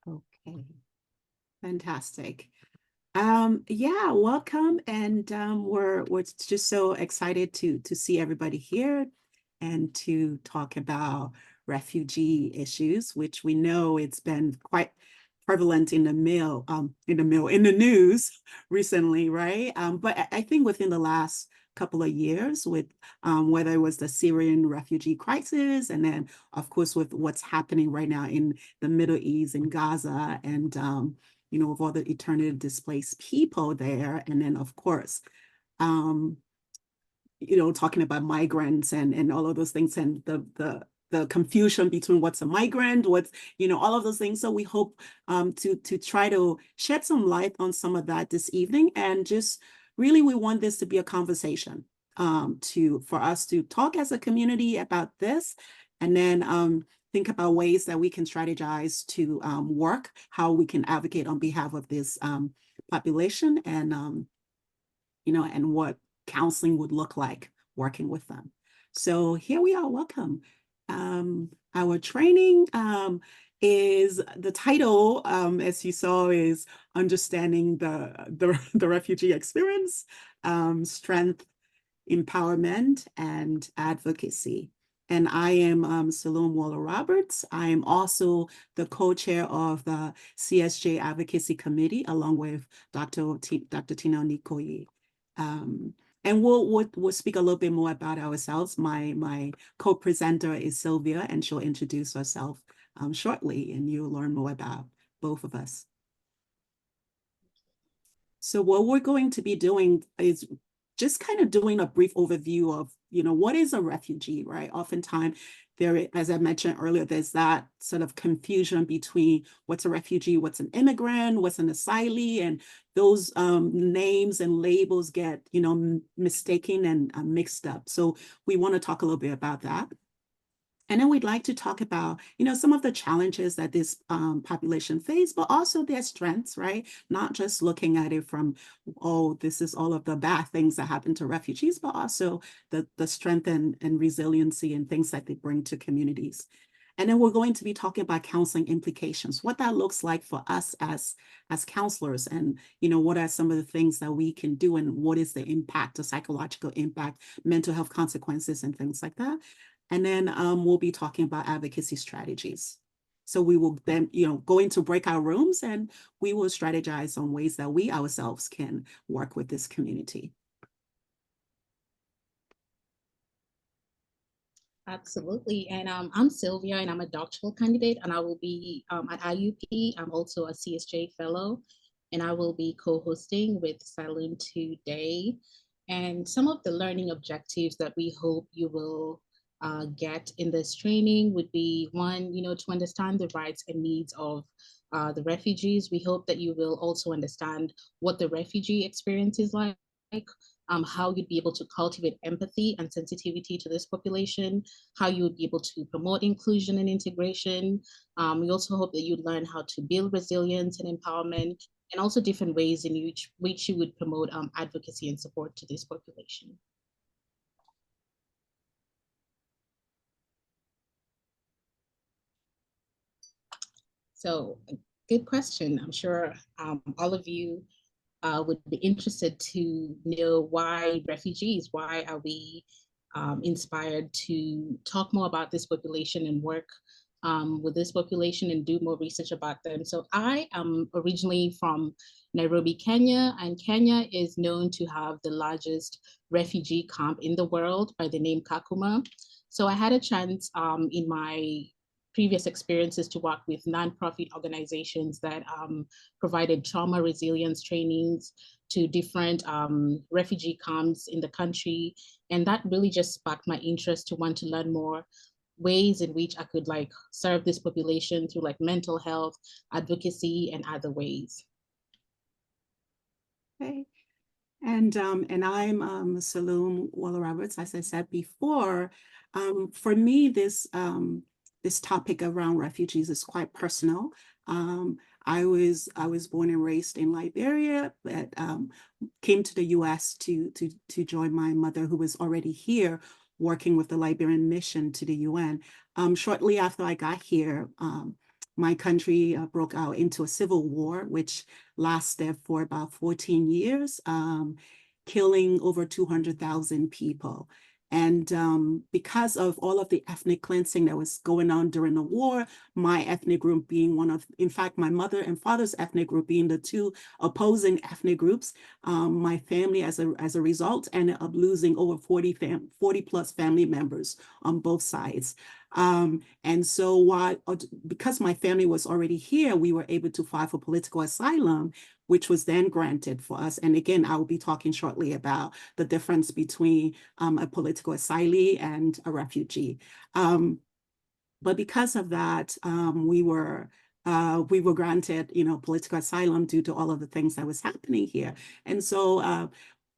Okay, fantastic. Yeah, welcome, and we're just so excited to see everybody here and to talk about refugee issues, which we know it's been quite prevalent in the news recently, right? But I think within the last couple of years, with whether it was the Syrian refugee crisis, and then of course with what's happening right now in the Middle East, in Gaza, and of all the eternally displaced people there. And then, of course, um, talking about migrants and all of those things and the confusion between what's a migrant, what's, all of those things. So we hope to try to shed some light on some of that this evening. And just really, we want this to be a conversation for us to talk as a community about this. And then think about ways that we can strategize to work, how we can advocate on behalf of this population, and what counseling would look like working with them. So here we are. Welcome. Our training is the title, as you saw, is understanding the refugee experience, strength, empowerment, and advocacy. And I am Saloon Waller-Roberts. I am also the co-chair of the CSJ Advocacy Committee, along with Dr. Tina Nikoyi. Um, and we'll speak a little bit more about ourselves. My co-presenter is Sylvia, and she'll introduce herself shortly, and you'll learn more about both of us. So what we're going to be doing is just kind of doing a brief overview of, what is a refugee, right? Oftentimes there, as I mentioned earlier, there's that sort of confusion between what's a refugee, what's an immigrant, what's an asylee, and those names and labels get, mistaken and mixed up. So we want to talk a little bit about that. And then we'd like to talk about, some of the challenges that this population face, but also their strengths, right? Not just looking at it from, oh, this is all of the bad things that happen to refugees, but also the strength and resiliency and things that they bring to communities. And then we're going to be talking about counseling implications, what that looks like for us as counselors, and what are some of the things that we can do, and what is the impact, the psychological impact, mental health consequences, and things like that. And then we'll be talking about advocacy strategies. So we will then, go into breakout rooms, and we will strategize on ways that we ourselves can work with this community. Absolutely. And I'm Sylvia, and I'm a doctoral candidate, and I will be at IUP. I'm also a CSJ fellow, and I will be co-hosting with Saloon today. And some of the learning objectives that we hope you will get in this training would be one, to understand the rights and needs of the refugees. We hope that you will also understand what the refugee experience is like, how you'd be able to cultivate empathy and sensitivity to this population, how you would be able to promote inclusion and integration. We also hope that you'd learn how to build resilience and empowerment, and also different ways in which you would promote advocacy and support to this population. So, good question. I'm sure all of you would be interested to know why refugees, why are we inspired to talk more about this population and work with this population and do more research about them. So I am originally from Nairobi, Kenya, and Kenya is known to have the largest refugee camp in the world by the name Kakuma. So I had a chance in my previous experiences to work with nonprofit organizations that provided trauma resilience trainings to different refugee camps in the country. And that really just sparked my interest to want to learn more ways in which I could serve this population through mental health, advocacy, and other ways. Okay. And I'm Saloon Waller-Roberts, as I said before. For me, this topic around refugees is quite personal. I was born and raised in Liberia, but came to the U.S. to join my mother, who was already here working with the Liberian mission to the UN. Shortly after I got here, my country broke out into a civil war, which lasted for about 14 years, killing over 200,000 people. And because of all of the ethnic cleansing that was going on during the war, my ethnic group being one of, in fact, my mother and father's ethnic group being the two opposing ethnic groups, my family as a result ended up losing over 40 plus family members on both sides. And so because my family was already here, we were able to file for political asylum, which was then granted for us. And again, I will be talking shortly about the difference between a political asylee and a refugee. But because of that, we were granted, political asylum due to all of the things that was happening here. And so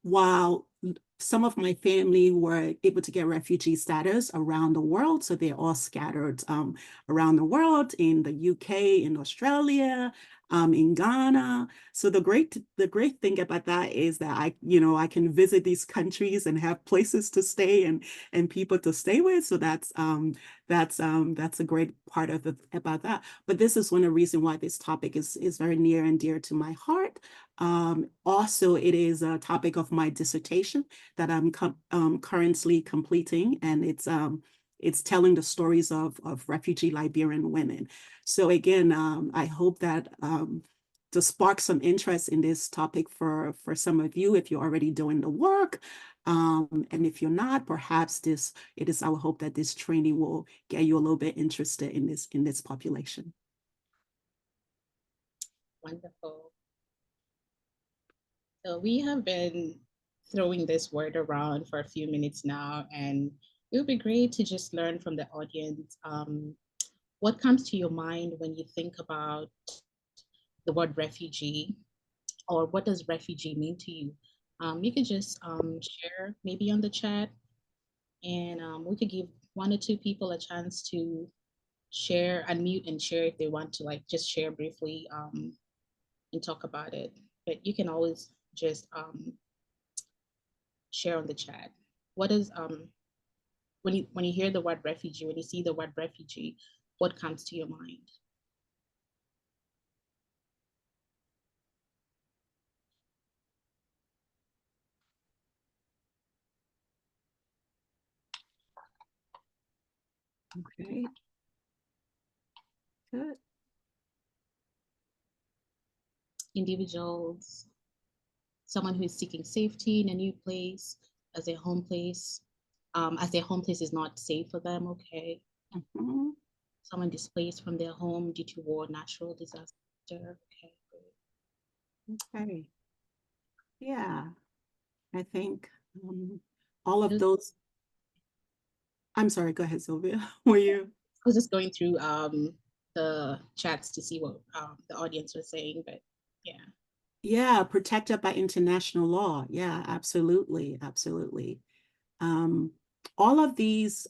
while some of my family were able to get refugee status around the world, so they're all scattered around the world, in the UK, in Australia, in Ghana. So the great thing about that is that I can visit these countries and have places to stay and people to stay with. So that's a great part of about that. But this is one of the reasons why this topic is very near and dear to my heart. Also, it is a topic of my dissertation that I'm currently completing, and it's telling the stories of refugee Liberian women. So again, I hope that to spark some interest in this topic for some of you if you're already doing the work. And if you're not, perhaps it is our hope that this training will get you a little bit interested in this population. Wonderful. So we have been throwing this word around for a few minutes now, and it would be great to just learn from the audience. What comes to your mind when you think about the word refugee, or what does refugee mean to you? You could just share maybe on the chat, and we could give one or two people a chance to share, unmute and share if they want to, like, just share briefly and talk about it. But you can always just share on the chat. What is when you hear the word refugee, when you see the word refugee, what comes to your mind? Okay, good. Individuals, someone who is seeking safety in a new place, as their home place, as their home place is not safe for them. Okay. Mm-hmm. Someone displaced from their home due to war, natural disaster. Okay. Okay. Yeah, I think all of I those. I'm sorry, go ahead, Sylvia. Were you? was just going through the chats to see what the audience was saying, but yeah. Yeah, protected by international law. Yeah, absolutely, absolutely. Um, all of these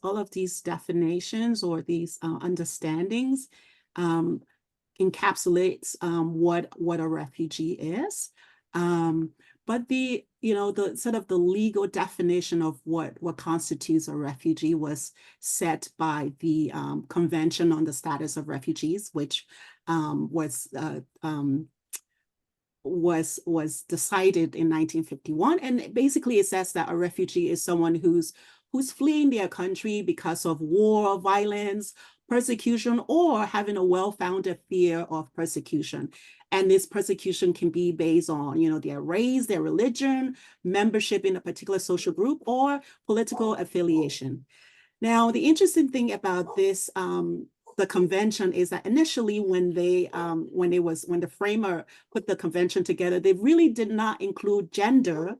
definitions or these understandings um, encapsulates what a refugee is. Um, but the sort of the legal definition of what constitutes a refugee was set by the Convention on the Status of Refugees, which was decided in 1951. And basically it says that a refugee is someone who's fleeing their country because of war, violence, persecution, or having a well-founded fear of persecution. And this persecution can be based on, their race, their religion, membership in a particular social group, or political affiliation. Now, the interesting thing about this, the convention, is that initially when when the framer put the convention together, they really did not include gender,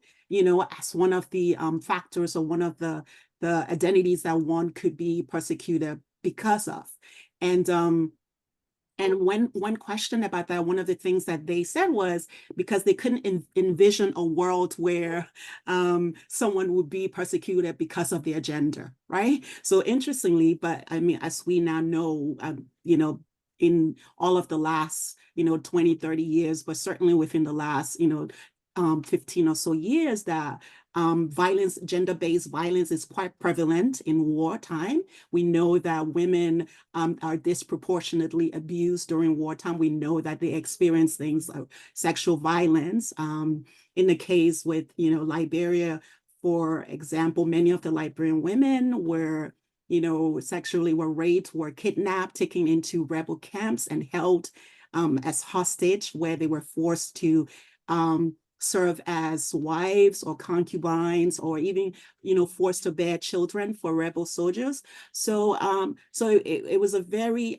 as one of the factors or one of the identities that one could be persecuted because of. And when questioned about that, one of the things that they said was because they couldn't envision a world where someone would be persecuted because of their gender, right? So interestingly, but I mean, as we now know, in all of the last, 20, 30 years, but certainly within the last, 15 or so years, that violence, gender-based violence is quite prevalent in wartime. We know that women are disproportionately abused during wartime. We know that they experience things like sexual violence. In the case with, Liberia, for example, many of the Liberian women were, sexually were raped, were kidnapped, taken into rebel camps and held as hostage, where they were forced to serve as wives or concubines, or even, forced to bear children for rebel soldiers. So it was a very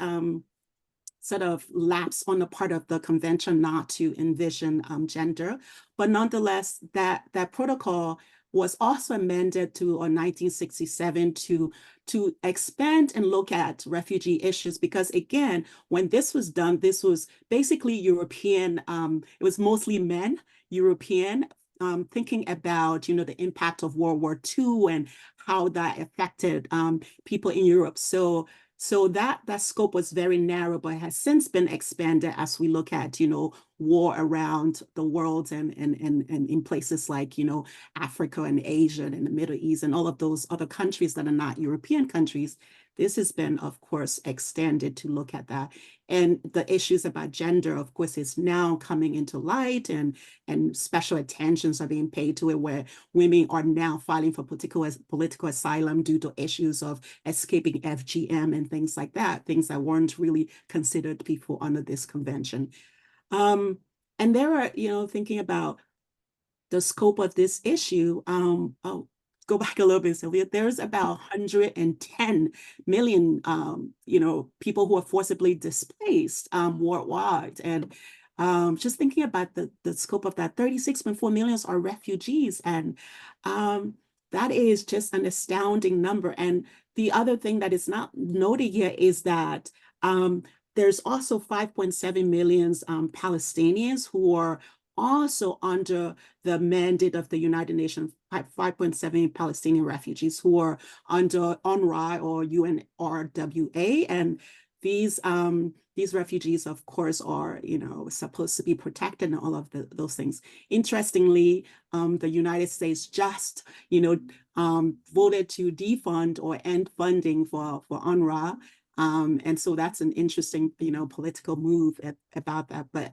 sort of lapse on the part of the convention not to envision gender. But nonetheless, that protocol was also amended to 1967 to expand and look at refugee issues, because again, when this was done, this was basically European, it was mostly men, European, thinking about, the impact of World War II and how that affected people in Europe. So that scope was very narrow, but has since been expanded as we look at, war around the world and in places like, Africa and Asia and the Middle East and all of those other countries that are not European countries. This has been, of course, extended to look at that. And the issues about gender, of course, is now coming into light, and special attentions are being paid to it, where women are now filing for political asylum due to issues of escaping FGM and things like that, things that weren't really considered before under this convention. And there are, thinking about the scope of this issue, I'll go back a little bit, Sylvia. There's about 110 million, people who are forcibly displaced worldwide. And just thinking about the scope of that, 36.4 million are refugees. And that is just an astounding number. And the other thing that is not noted here is that there's also 5.7 million Palestinians who are also under the mandate of the United Nations, 5.7 Palestinian refugees who are under UNRWA or UNRWA. And these refugees, of course, are, supposed to be protected and all of those things. Interestingly, the United States just, voted to defund or end funding for UNRWA. And so that's an interesting, political move about that. But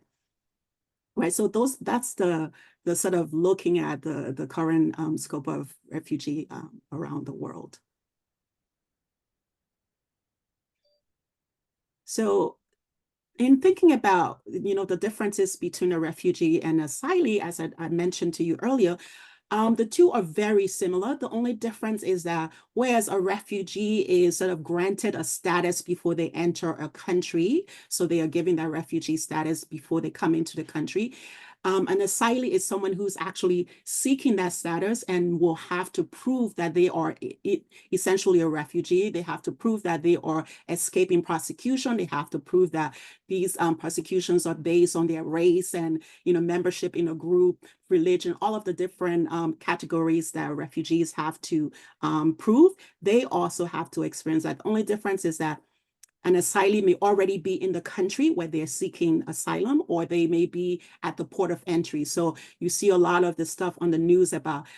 right, so that's the sort of looking at the current scope of refugee around the world. So in thinking about, the differences between a refugee and asylee, as I mentioned to you earlier, the two are very similar. The only difference is that whereas a refugee is sort of granted a status before they enter a country, so they are given that refugee status before they come into the country. An asylee is someone who's actually seeking that status and will have to prove that they are essentially a refugee. They have to prove that they are escaping prosecution. They have to prove that these prosecutions are based on their race and, membership in a group, religion, all of the different categories that refugees have to prove. They also have to experience that. The only difference is that an asylee may already be in the country where they're seeking asylum, or they may be at the port of entry. So you see a lot of the stuff on the news about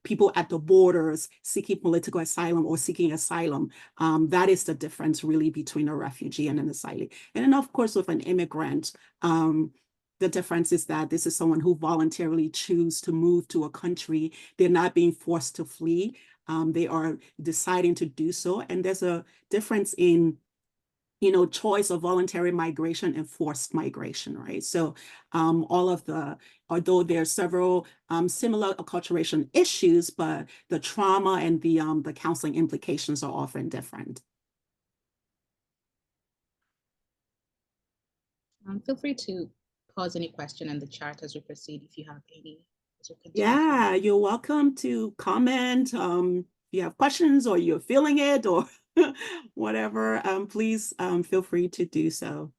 people at the borders seeking political asylum or seeking asylum. That is the difference really between a refugee and an asylee. And then of course with an immigrant, the difference is that this is someone who voluntarily choose to move to a country. They're not being forced to flee. They are deciding to do so. And there's a difference in choice of voluntary migration and forced migration, right? So although there are several similar acculturation issues, but the trauma and the counseling implications are often different. Feel free to pause any question in the chat as we proceed if you have any. Yeah, you're welcome to comment. If you have questions or you're feeling it or whatever, please feel free to do so.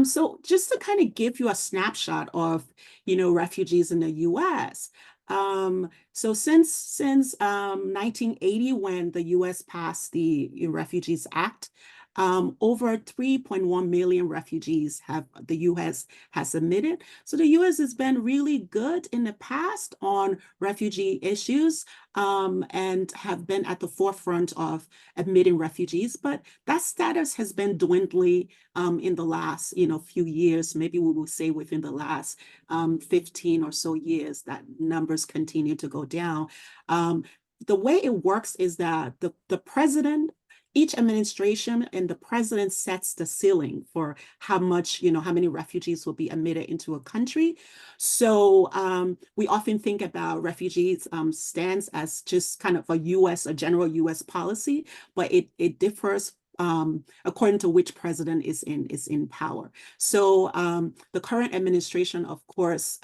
So just to kind of give you a snapshot of, refugees in the US. So since 1980, when the US passed the Refugees Act, over 3.1 million refugees have the U.S. has admitted. So the U.S. has been really good in the past on refugee issues, and have been at the forefront of admitting refugees. But that status has been dwindling in the last, few years. Maybe we will say within the last 15 or so years, that numbers continue to go down. The way it works is that the president, each administration and the president sets the ceiling for how much, how many refugees will be admitted into a country. So we often think about refugees stance as just kind of a general US policy, but it differs according to which president is in power. So the current administration, of course,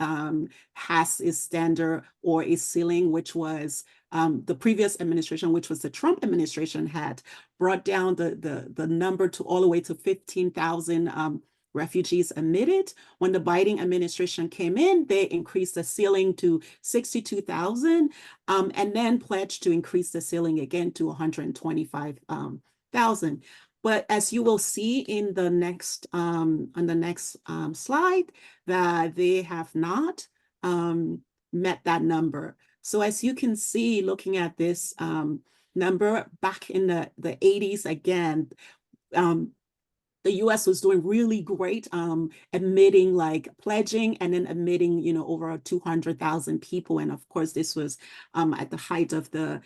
has its standard or its ceiling, which was the previous administration, which was the Trump administration, had brought down the number to all the way to 15,000 refugees admitted. When the Biden administration came in, they increased the ceiling to 62,000, and then pledged to increase the ceiling again to 125,000. But as you will see in the next on the next slide, that they have not met that number. So as you can see, looking at this number back in the 80s, again, the US was doing really great, admitting, like pledging and then admitting, over 200,000 people. And of course, this was at the height of the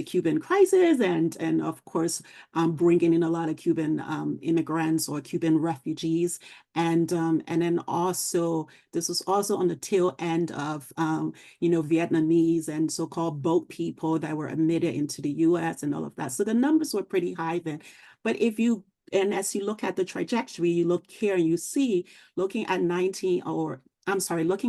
Cuban crisis, and of course, bringing in a lot of Cuban immigrants or Cuban refugees. And then also, this was also on the tail end of, Vietnamese and so-called boat people that were admitted into the US and all of that. So the numbers were pretty high then. But as you look at the trajectory, you look here and you see, looking at looking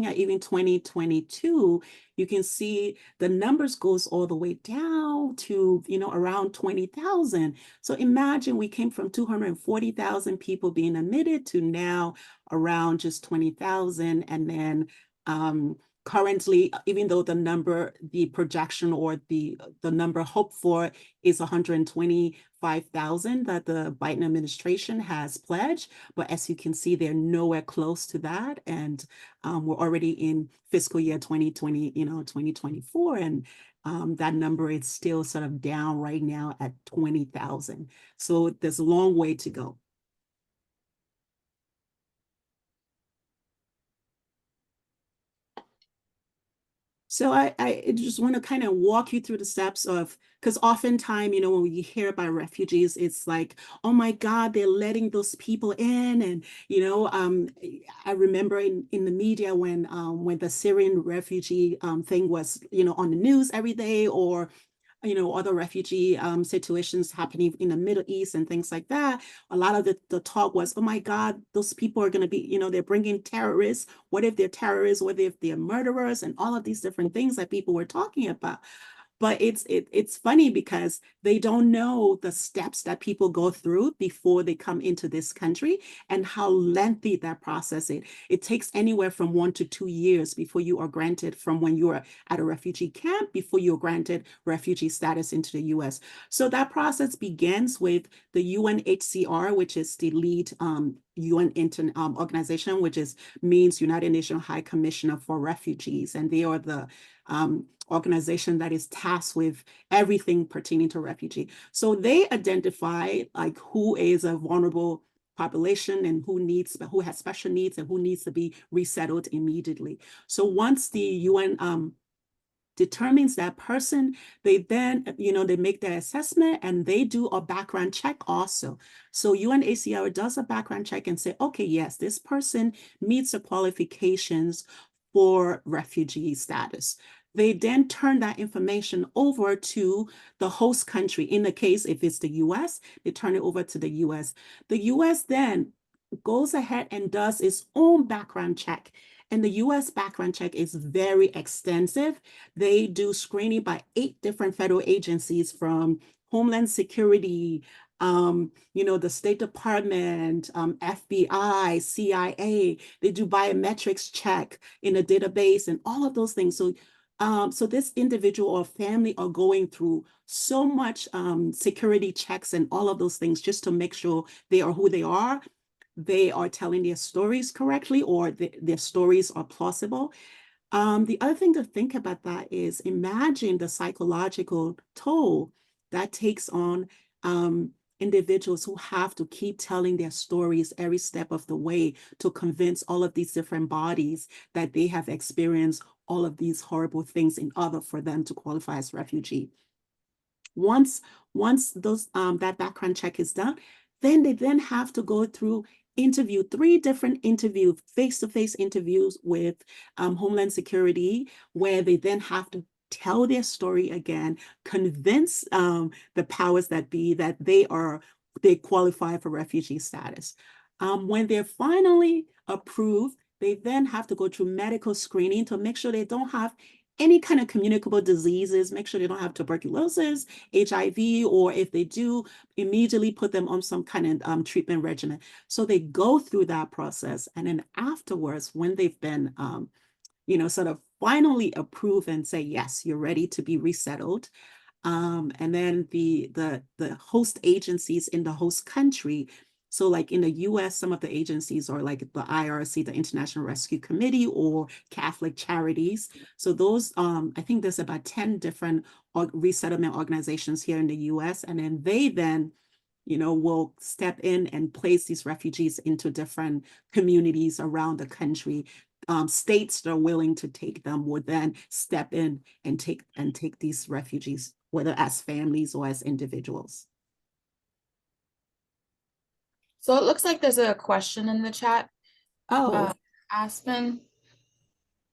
at even 2022, you can see the numbers goes all the way down to, around 20,000. So imagine we came from 240,000 people being admitted to now around just 20,000. And then currently, even though the projection or the number hoped for is 125,000 that the Biden administration has pledged, but as you can see, they're nowhere close to that. And we're already in fiscal year 2020, 2024, and that number is still sort of down right now at 20,000. So there's a long way to go. So I just want to kind of walk you through the steps of, because oftentimes, when we hear about refugees, it's like, oh my God, they're letting those people in. And, I remember in the media when the Syrian refugee thing was, on the news every day, or other refugee situations happening in the Middle East and things like that. A lot of the talk was, oh my God, those people are going to be, they're bringing terrorists. What if they're terrorists? What if they're murderers? And all of these different things that people were talking about. But it's funny because they don't know the steps that people go through before they come into this country, and how lengthy that process is. It takes anywhere from 1 to 2 years before you are granted, from when you are at a refugee camp, before you're granted refugee status into the US. So that process begins with the UNHCR, which is the lead UN organization, which means United Nations High Commissioner for Refugees. And they are the organization that is tasked with everything pertaining to refugee. So they identify like who is a vulnerable population and who has special needs and who needs to be resettled immediately. So once the UN determines that person, they then, they make their assessment and they do a background check also. So UNHCR does a background check and say, okay, yes, this person meets the qualifications for refugee status. They then turn that information over to the host country. In the case, if it's the US, they turn it over to the US. The US then goes ahead and does its own background check. And the US background check is very extensive. They do screening by 8 different federal agencies, from Homeland Security, the State Department, FBI, CIA. They do biometrics check in a database and all of those things. So So this individual or family are going through so much security checks and all of those things just to make sure they are who they are telling their stories correctly, or their stories are plausible. The other thing to think about that is, imagine the psychological toll that takes on individuals who have to keep telling their stories every step of the way to convince all of these different bodies that they have experienced all of these horrible things in order for them to qualify as refugee. Once those that background check is done, then they then have to go through three different face-to-face interviews with Homeland Security, where they then have to tell their story again, convince the powers that be that they qualify for refugee status. When they're finally approved, they then have to go through medical screening to make sure they don't have any kind of communicable diseases, make sure they don't have tuberculosis, HIV, or if they do, immediately put them on some kind of treatment regimen. So they go through that process. And then afterwards, when they've been, sort of finally approved and say, yes, you're ready to be resettled, and then the host agencies in the host country. So like in the US, some of the agencies are like the IRC, the International Rescue Committee, or Catholic Charities. So those, I think there's about 10 different resettlement organizations here in the US. And then they then, will step in and place these refugees into different communities around the country. States that are willing to take them would then step in and take these refugees, whether as families or as individuals. So it looks like there's a question in the chat. Oh, Aspen,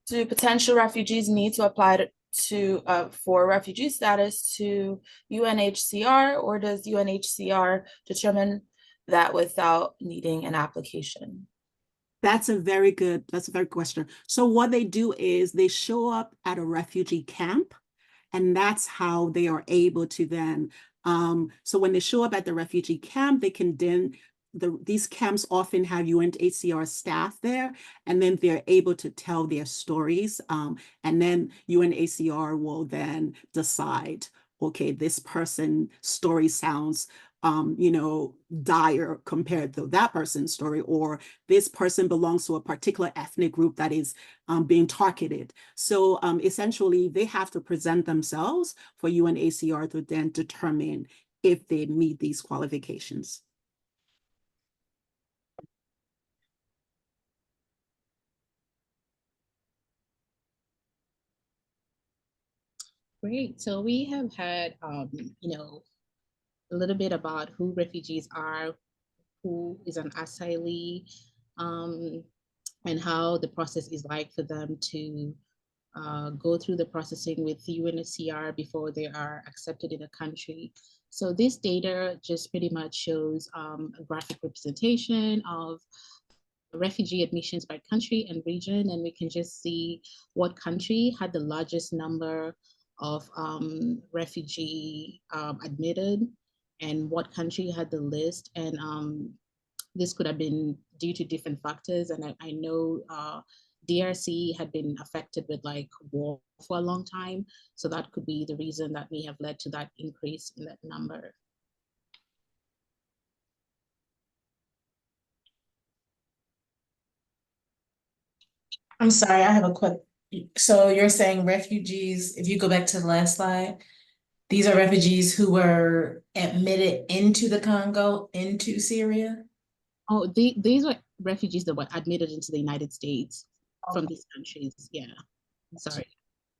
do potential refugees need to apply for refugee status to UNHCR, or does UNHCR determine that without needing an application? that's a very good question. So what they do is they show up at a refugee camp, and that's how they are able to then, so when they show up at the refugee camp, they can then, these camps often have UNHCR staff there, and then they're able to tell their stories. And then UNHCR will then decide, okay, this person's story sounds dire compared to that person's story, or this person belongs to a particular ethnic group that is being targeted. So essentially, they have to present themselves for UNHCR to then determine if they meet these qualifications. Great. So we have had, a little bit about who refugees are, who is an asylee, and how the process is like for them to go through the processing with UNHCR before they are accepted in a country. So this data just pretty much shows a graphic representation of refugee admissions by country and region, and we can just see what country had the largest number of refugee admitted, and what country had the list. And this could have been due to different factors. And I know DRC had been affected with like war for a long time. So that could be the reason that may have led to that increase in that number. I'm sorry, I have a quick. So you're saying refugees, if you go back to the last slide, these are refugees who were admitted into the Congo, into Syria? Oh, these were refugees that were admitted into the United States from these countries. Yeah, sorry.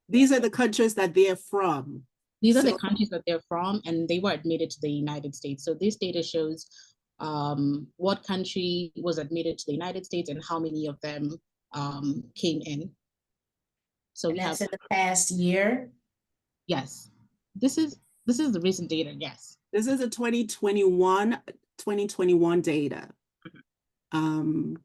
These are the countries that they're from. These are the countries that they're from, and they were admitted to the United States. So this data shows what country was admitted to the United States and how many of them came in. So And that's in the past year? Yes. This is the recent data, yes. This is a 2021 data. The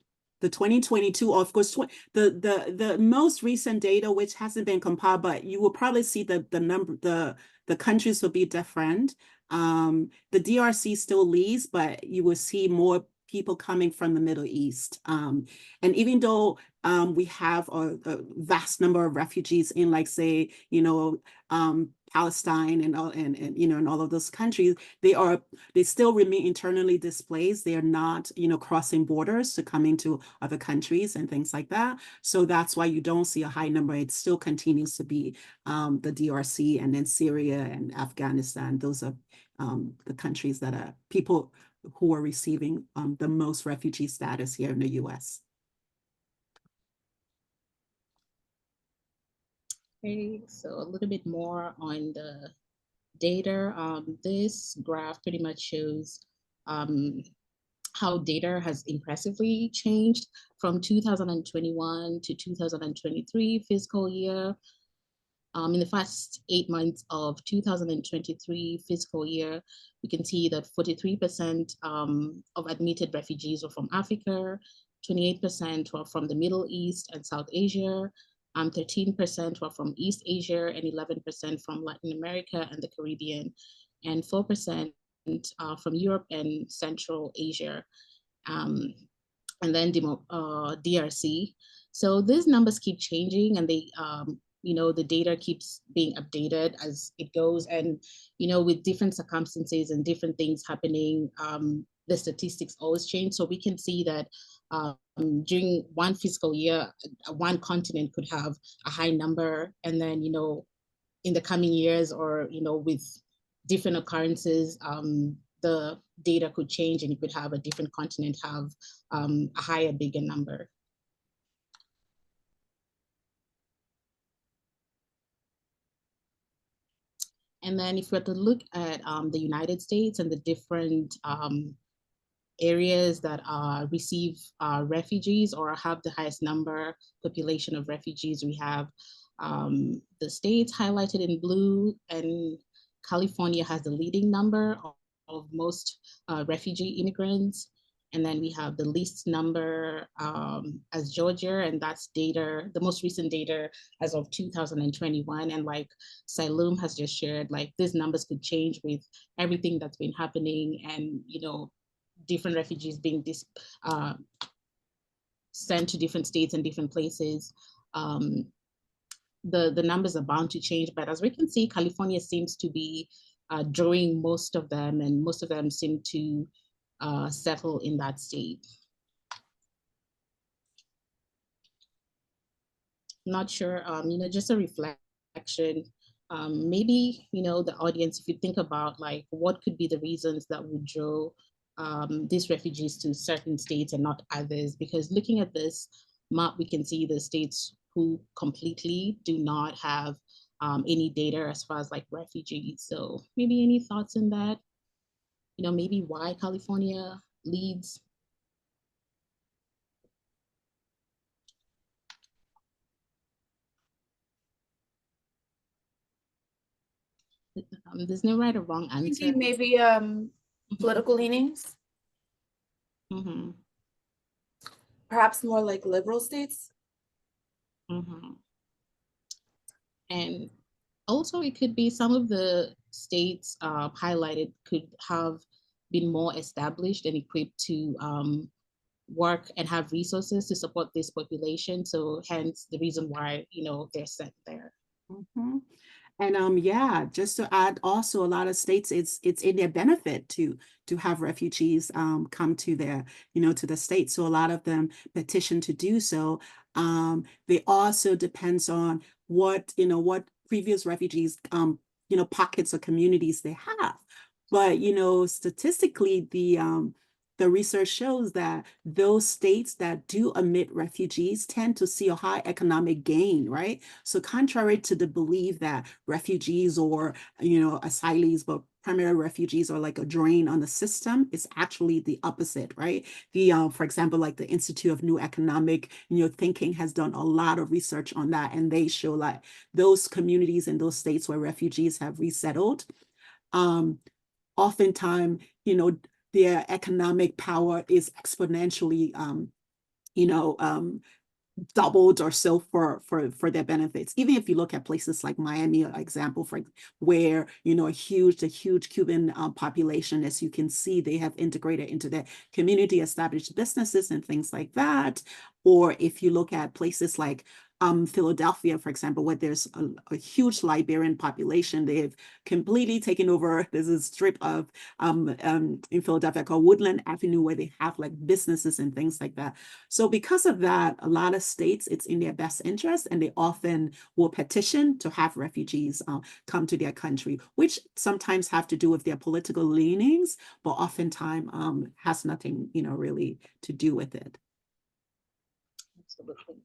2022, of course, the most recent data, which hasn't been compiled, but you will probably see the number, the countries will be different. The DRC still leads, but you will see more people coming from the Middle East. And even though we have a vast number of refugees in, like, say, Palestine and all, and in all of those countries, they still remain internally displaced. They are not, crossing borders to come into other countries and things like that. So that's why you don't see a high number. It still continues to be the DRC, and then Syria and Afghanistan. Those are the countries that are people who are receiving the most refugee status here in the US. Okay, so a little bit more on the data. This graph pretty much shows how data has impressively changed from 2021 to 2023 fiscal year. In the first 8 months of 2023 fiscal year, we can see that 43% of admitted refugees were from Africa, 28% were from the Middle East and South Asia, 13% were from East Asia, and 11% from Latin America and the Caribbean, and 4% from Europe and Central Asia, and then DRC. So these numbers keep changing, and they the data keeps being updated as it goes, and with different circumstances and different things happening, the statistics always change. So we can see that during one fiscal year, one continent could have a high number, and then in the coming years, or with different occurrences, the data could change, and you could have a different continent have a higher, bigger number. And then if we were to look at the United States and the different areas that receive refugees or have the highest population of refugees, we have the states highlighted in blue, and California has the leading number of most refugee immigrants. And then we have the least number as Georgia, and that's data, the most recent data as of 2021. And like Siloam has just shared, like these numbers could change with everything that's been happening, and different refugees being sent to different states and different places. The numbers are bound to change, but as we can see, California seems to be drawing most of them, and most of them seem to settle in that state. Not sure, just a reflection. Maybe, the audience, if you think about like what could be the reasons that would draw these refugees to certain states and not others, because looking at this map, we can see the states who completely do not have any data as far as like refugees. So maybe any thoughts on that? Maybe why California leads? There's no right or wrong answer. Maybe political leanings. Mm-hmm. Perhaps more like liberal states. Mm-hmm. And also it could be some of the states highlighted could have been more established and equipped to work and have resources to support this population. So hence the reason why, they're set there. Mm-hmm. And yeah, just to add, also a lot of states, it's in their benefit to have refugees come to their, to the state. So a lot of them petition to do so. They also depends on what previous refugees, pockets or communities they have. But statistically, the research shows that those states that do admit refugees tend to see a high economic gain, right? So contrary to the belief that refugees or, asylees, but primarily refugees are like a drain on the system, it's actually the opposite, right? For example, like the Institute of New Economic, Thinking has done a lot of research on that, and they show like those communities in those states where refugees have resettled, oftentimes, their economic power is exponentially, doubled or so for their benefits. Even if you look at places like Miami, example, for where a huge Cuban population, as you can see, they have integrated into their community, established businesses and things like that. Or if you look at places like Philadelphia, for example, where there's a huge Liberian population, they've completely taken over. There's a strip of in Philadelphia called Woodland Avenue where they have like businesses and things like that. So because of that, a lot of states, it's in their best interest, and they often will petition to have refugees come to their country, which sometimes have to do with their political leanings, but oftentimes has nothing, really to do with it. Absolutely.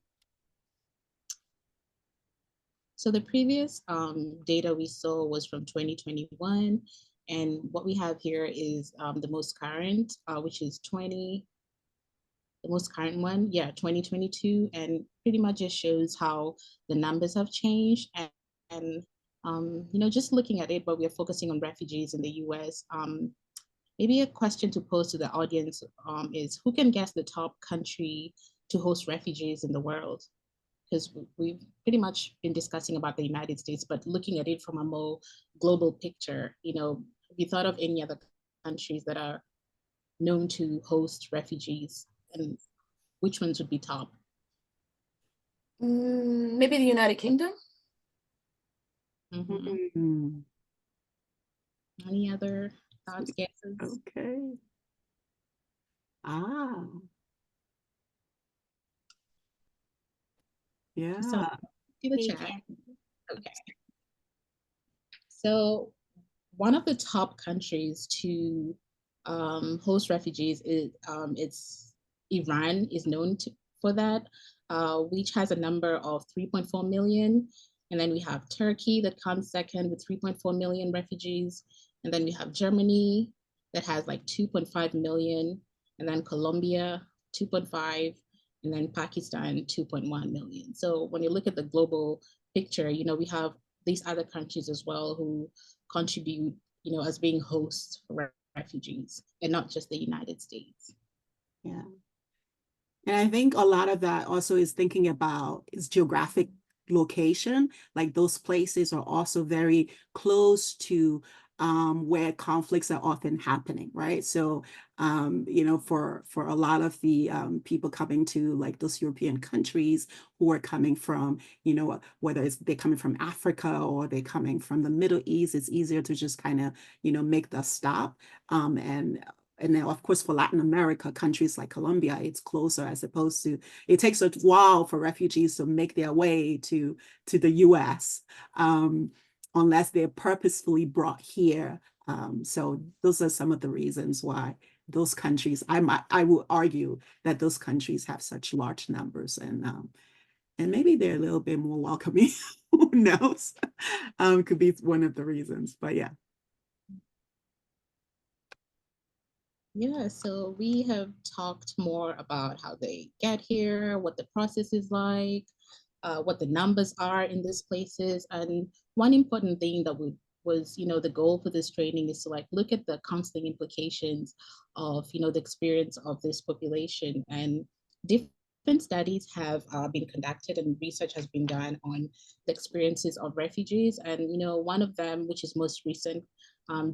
So the previous data we saw was from 2021, and what we have here is the most current, which is the most current one, 2022, and pretty much just shows how the numbers have changed. And just looking at it, but we're focusing on refugees in the US. Maybe a question to pose to the audience is, who can guess the top country to host refugees in the world? Because we've pretty much been discussing about the United States, but looking at it from a more global picture, have you thought of any other countries that are known to host refugees, and which ones would be top? Maybe the United Kingdom. Mm-hmm. Any other thoughts, guesses? Okay. Yeah. So, see the chat. Okay. So one of the top countries to host refugees is it's Iran is known for that, which has a number of 3.4 million. And then we have Turkey that comes second with 3.4 million refugees. And then we have Germany that has like 2.5 million. And then Colombia, 2.5. And then Pakistan, 2.1 million. So when you look at the global picture, we have these other countries as well who contribute, as being hosts for refugees, and not just the United States. Yeah. And I think a lot of that also is thinking about is geographic location. Like those places are also very close to where conflicts are often happening, right? So, for a lot of the people coming to like those European countries who are coming from, whether they're coming from Africa or they're coming from the Middle East, it's easier to just kind of, make the stop. And now, of course, for Latin America, countries like Colombia, it's closer as opposed to, it takes a while for refugees to make their way to the US, unless they're purposefully brought here. So those are some of the reasons why those countries, I will argue that those countries have such large numbers, and maybe they're a little bit more welcoming. Who knows? Could be one of the reasons, but yeah. Yeah, so we have talked more about how they get here, what the process is like, what the numbers are in these places. And one important thing that was, the goal for this training is to like look at the counseling implications of, the experience of this population. And different studies have been conducted and research has been done on the experiences of refugees. And, one of them, which is most recent,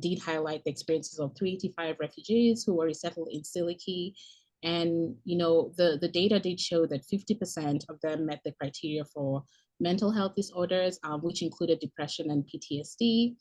did highlight the experiences of 385 refugees who were resettled in Siliki. And the data did show that 50% of them met the criteria for mental health disorders, which included depression and PTSD,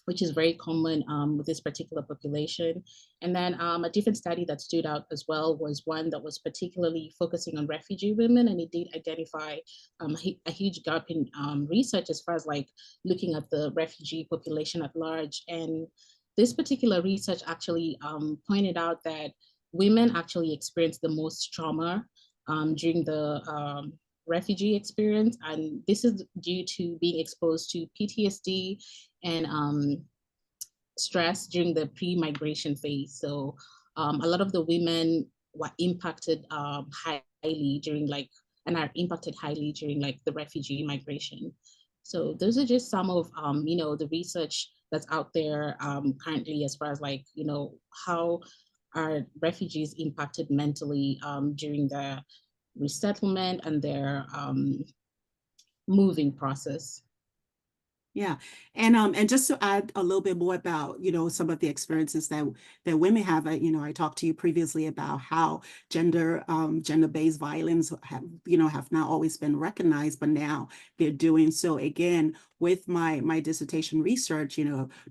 which is very common with this particular population. And then a different study that stood out as well was one that was particularly focusing on refugee women, and it did identify a huge gap in research as far as like looking at the refugee population at large. And this particular research actually pointed out that women actually experience the most trauma during the refugee experience, and this is due to being exposed to PTSD and stress during the pre-migration phase. So a lot of the women were impacted highly during and are impacted highly during like the refugee migration. So those are just some of the research that's out there currently as far as like how are refugees impacted mentally during the resettlement and their moving process. Yeah. And just to add a little bit more about, some of the experiences that women have, I talked to you previously about how gender-based violence have not always been recognized, but now they're doing so. Again, with my dissertation research,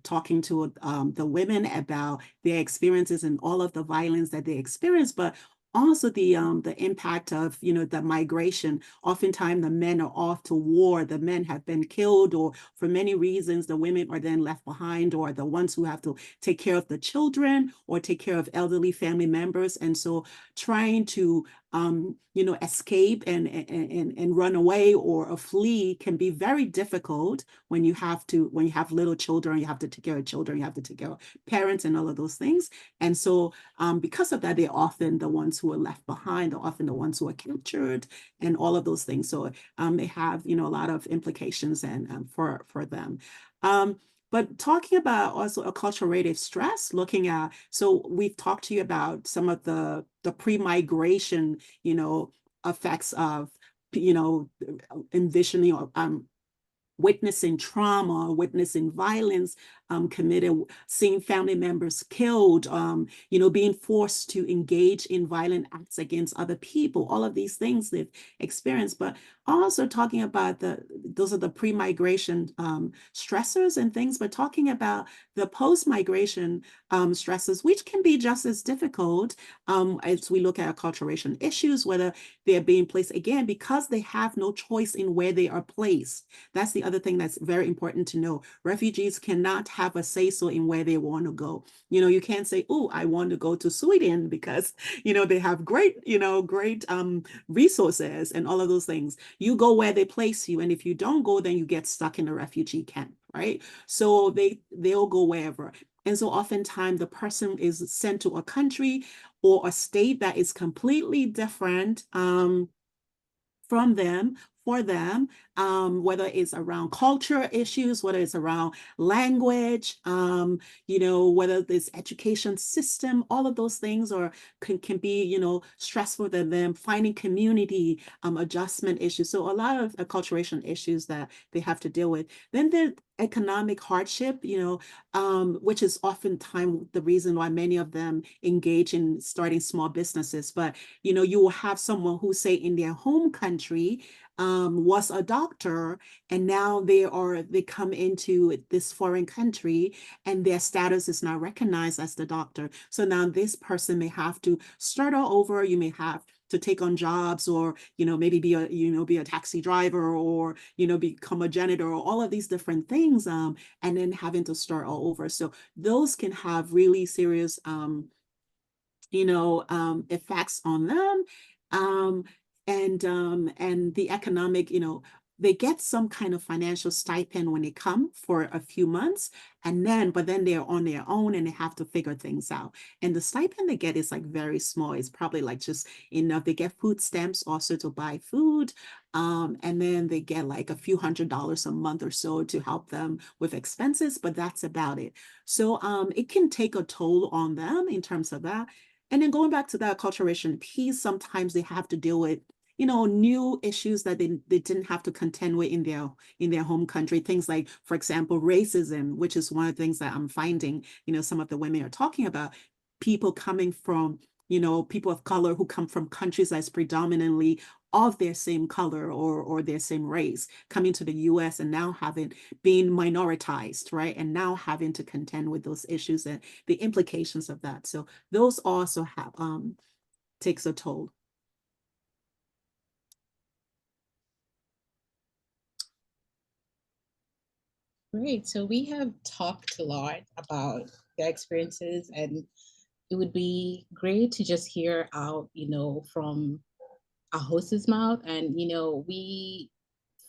talking to the women about their experiences and all of the violence that they experience, but also the impact of the migration. Oftentimes the men are off to war, the men have been killed, or for many reasons the women are then left behind, or the ones who have to take care of the children or take care of elderly family members. And so trying to escape and run away or flee can be very difficult when you have little children, you have to take care of children, you have to take care of parents and all of those things. And so because of that, they're often the ones who are left behind, they're often the ones who are captured and all of those things. So they have, a lot of implications and for them. But talking about also acculturative stress, looking at, so we've talked to you about some of the pre-migration, effects of, envisioning or witnessing trauma, witnessing violence committed, seeing family members killed, being forced to engage in violent acts against other people, all of these things they've experienced. But also talking about those are the pre-migration stressors and things, but talking about the post-migration stresses, which can be just as difficult as we look at acculturation issues, whether they're being placed, again, because they have no choice in where they are placed. That's the other thing that's very important to know. Refugees cannot have a say-so in where they want to go. You can't say, oh, I want to go to Sweden because, they have great resources and all of those things. You go where they place you. And if you don't go, then you get stuck in a refugee camp, right? So they'll go wherever. And so oftentimes the person is sent to a country or a state that is completely different from them, for them, whether it's around culture issues, whether it's around language, whether this education system, all of those things can be, stressful to them, finding community, adjustment issues. So a lot of acculturation issues that they have to deal with. Then there's economic hardship, which is oftentimes the reason why many of them engage in starting small businesses. But, you will have someone who, say, in their home country, was a doctor, and now they come into this foreign country and their status is not recognized as the doctor. So now this person may have to start all over. You may have to take on jobs, or maybe be a taxi driver, or become a janitor, or all of these different things, and then having to start all over. So those can have really serious effects on them. And the economic, they get some kind of financial stipend when they come for a few months, but then they're on their own and they have to figure things out. And the stipend they get is like very small. It's probably like just enough. They get food stamps also to buy food. And then they get like a few $100s a month or so to help them with expenses, but that's about it. So it can take a toll on them in terms of that. And then going back to that acculturation piece, sometimes they have to deal with, new issues that they didn't have to contend with in their home country. Things like, for example, racism, which is one of the things that I'm finding, some of the women are talking about. People coming from, people of color who come from countries that's predominantly of their same color or their same race, coming to the US and now being minoritized, right? And now having to contend with those issues and the implications of that. So those also have takes a toll. Great. So we have talked a lot about their experiences, and it would be great to just hear out, from a host's mouth. And, we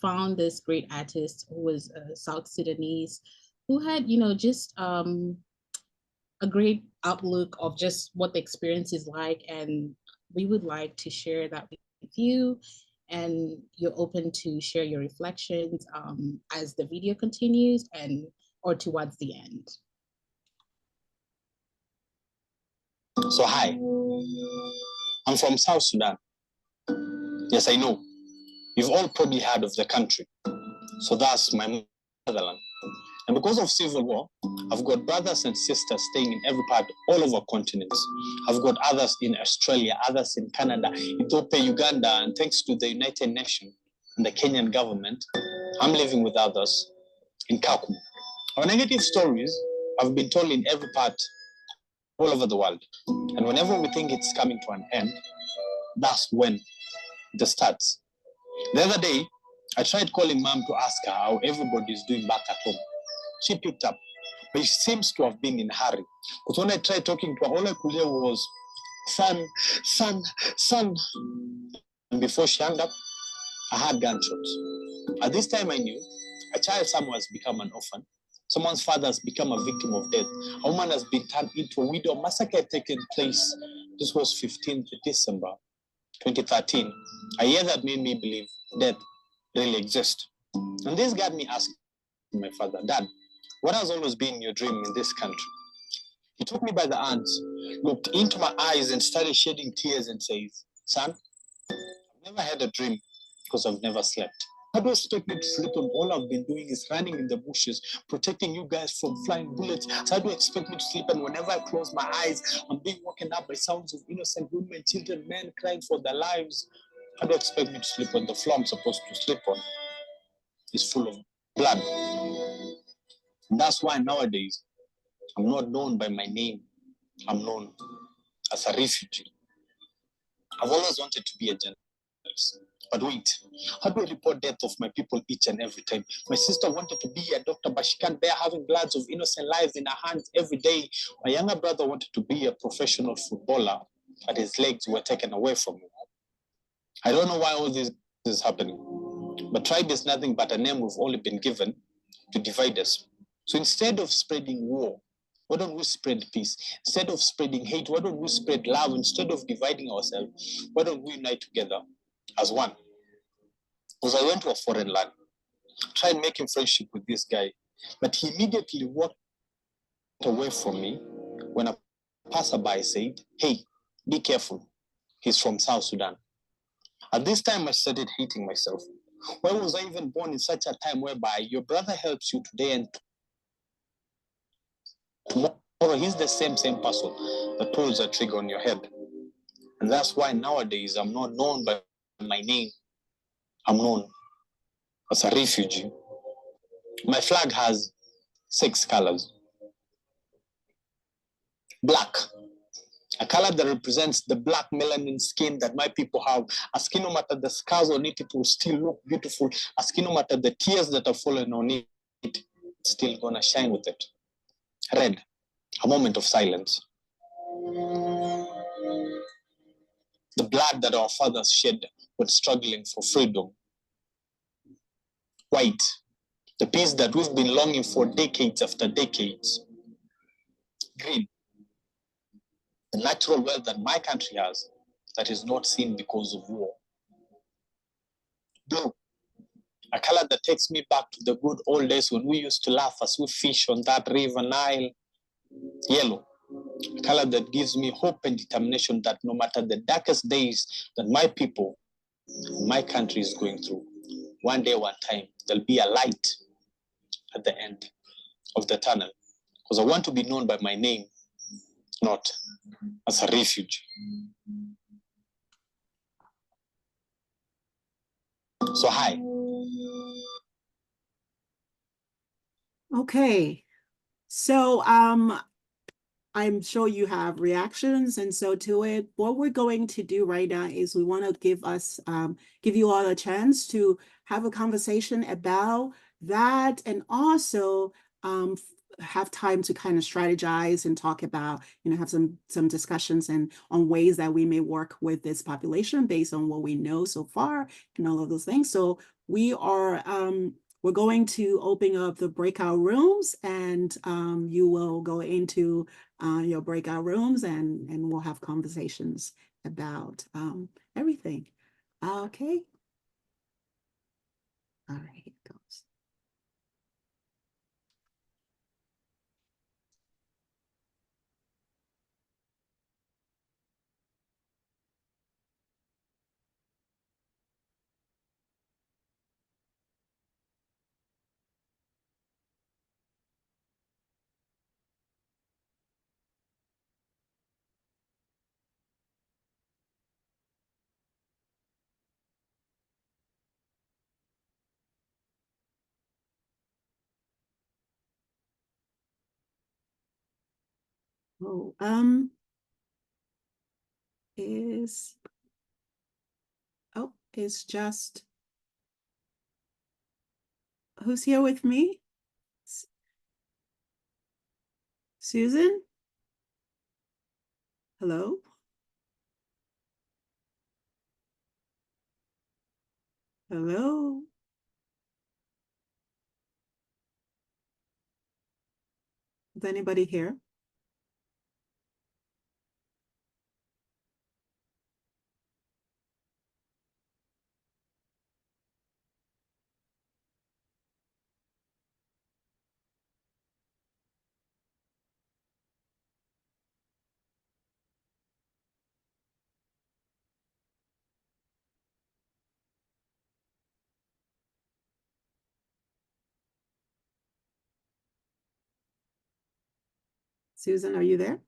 found this great artist who was South Sudanese, who had, just a great outlook of just what the experience is like. And we would like to share that with you. And you're open to share your reflections as the video continues or towards the end. So hi, I'm from South Sudan. Yes, I know. You've all probably heard of the country. So that's my motherland. And because of civil war, I've got brothers and sisters staying in every part, all over continents. I've got others in Australia, others in Canada, Ethiopia, Uganda, and thanks to the United Nations and the Kenyan government, I'm living with others in Kakum. Our negative stories have been told in every part, all over the world. And whenever we think it's coming to an end, that's when it starts. The other day, I tried calling mom to ask her how everybody is doing back at home. She picked up, but she seems to have been in a hurry. Because when I tried talking to her, all I could hear was, son, son, son. And before she hung up, I heard gunshots. At this time, I knew a child somewhere has become an orphan. Someone's father has become a victim of death. A woman has been turned into a widow. A massacre had taken place. This was 15th December 2013. A year that made me believe death really exists. And this got me asking my father, Dad, what has always been your dream in this country? He took me by the hands, looked into my eyes and started shedding tears and says, son, I've never had a dream because I've never slept. How do you expect me to sleep when all I've been doing is running in the bushes, protecting you guys from flying bullets? So how do you expect me to sleep? And whenever I close my eyes, I'm being woken up by sounds of innocent women, children, men crying for their lives. How do you expect me to sleep when the floor I'm supposed to sleep on is full of blood? And that's why nowadays, I'm not known by my name. I'm known as a refugee. I've always wanted to be a journalist. But wait, how do I report death of my people each and every time? My sister wanted to be a doctor, but she can't bear having bloods of innocent lives in her hands every day. My younger brother wanted to be a professional footballer, but his legs were taken away from him. I don't know why all this is happening, but tribe is nothing but a name we've only been given to divide us. So instead of spreading war, why don't we spread peace? Instead of spreading hate, why don't we spread love? Instead of dividing ourselves, why don't we unite together as one? Because I went to a foreign land, tried making friendship with this guy, but he immediately walked away from me when a passerby said, hey, be careful, he's from South Sudan. At this time, I started hating myself. Why was I even born in such a time whereby your brother helps you today and tomorrow he's the same person that pulls a trigger on your head? And that's why nowadays I'm not known by my name. I'm known as a refugee. My flag has 6 colors. Black, a color that represents the black melanin skin that my people have. A skin, no matter the scars on it, it will still look beautiful. A skin, no matter the tears that have fallen on it, it's still gonna shine with it. Red, a moment of silence. The blood that our fathers shed when struggling for freedom. White, the peace that we've been longing for decades after decades. Green, the natural wealth that my country has that is not seen because of war. Blue, a color that takes me back to the good old days when we used to laugh as we fish on that river Nile. Yellow, a color that gives me hope and determination that no matter the darkest days that my people, my country is going through, one day, one time, there'll be a light at the end of the tunnel. Because I want to be known by my name, not as a refugee. So hi. Okay. So I'm sure you have reactions, and so to it, what we're going to do right now is we want to give you all a chance to have a conversation about that, and also have time to kind of strategize and talk about, have some discussions and on ways that we may work with this population based on what we know so far and all of those things. So we're going to open up the breakout rooms, and you will go into your breakout rooms, and we'll have conversations about everything. Okay. All right, here it goes. Oh, is, oh, it's just, who's here with me? Susan? Hello? Hello? Is anybody here? Susan, are you there?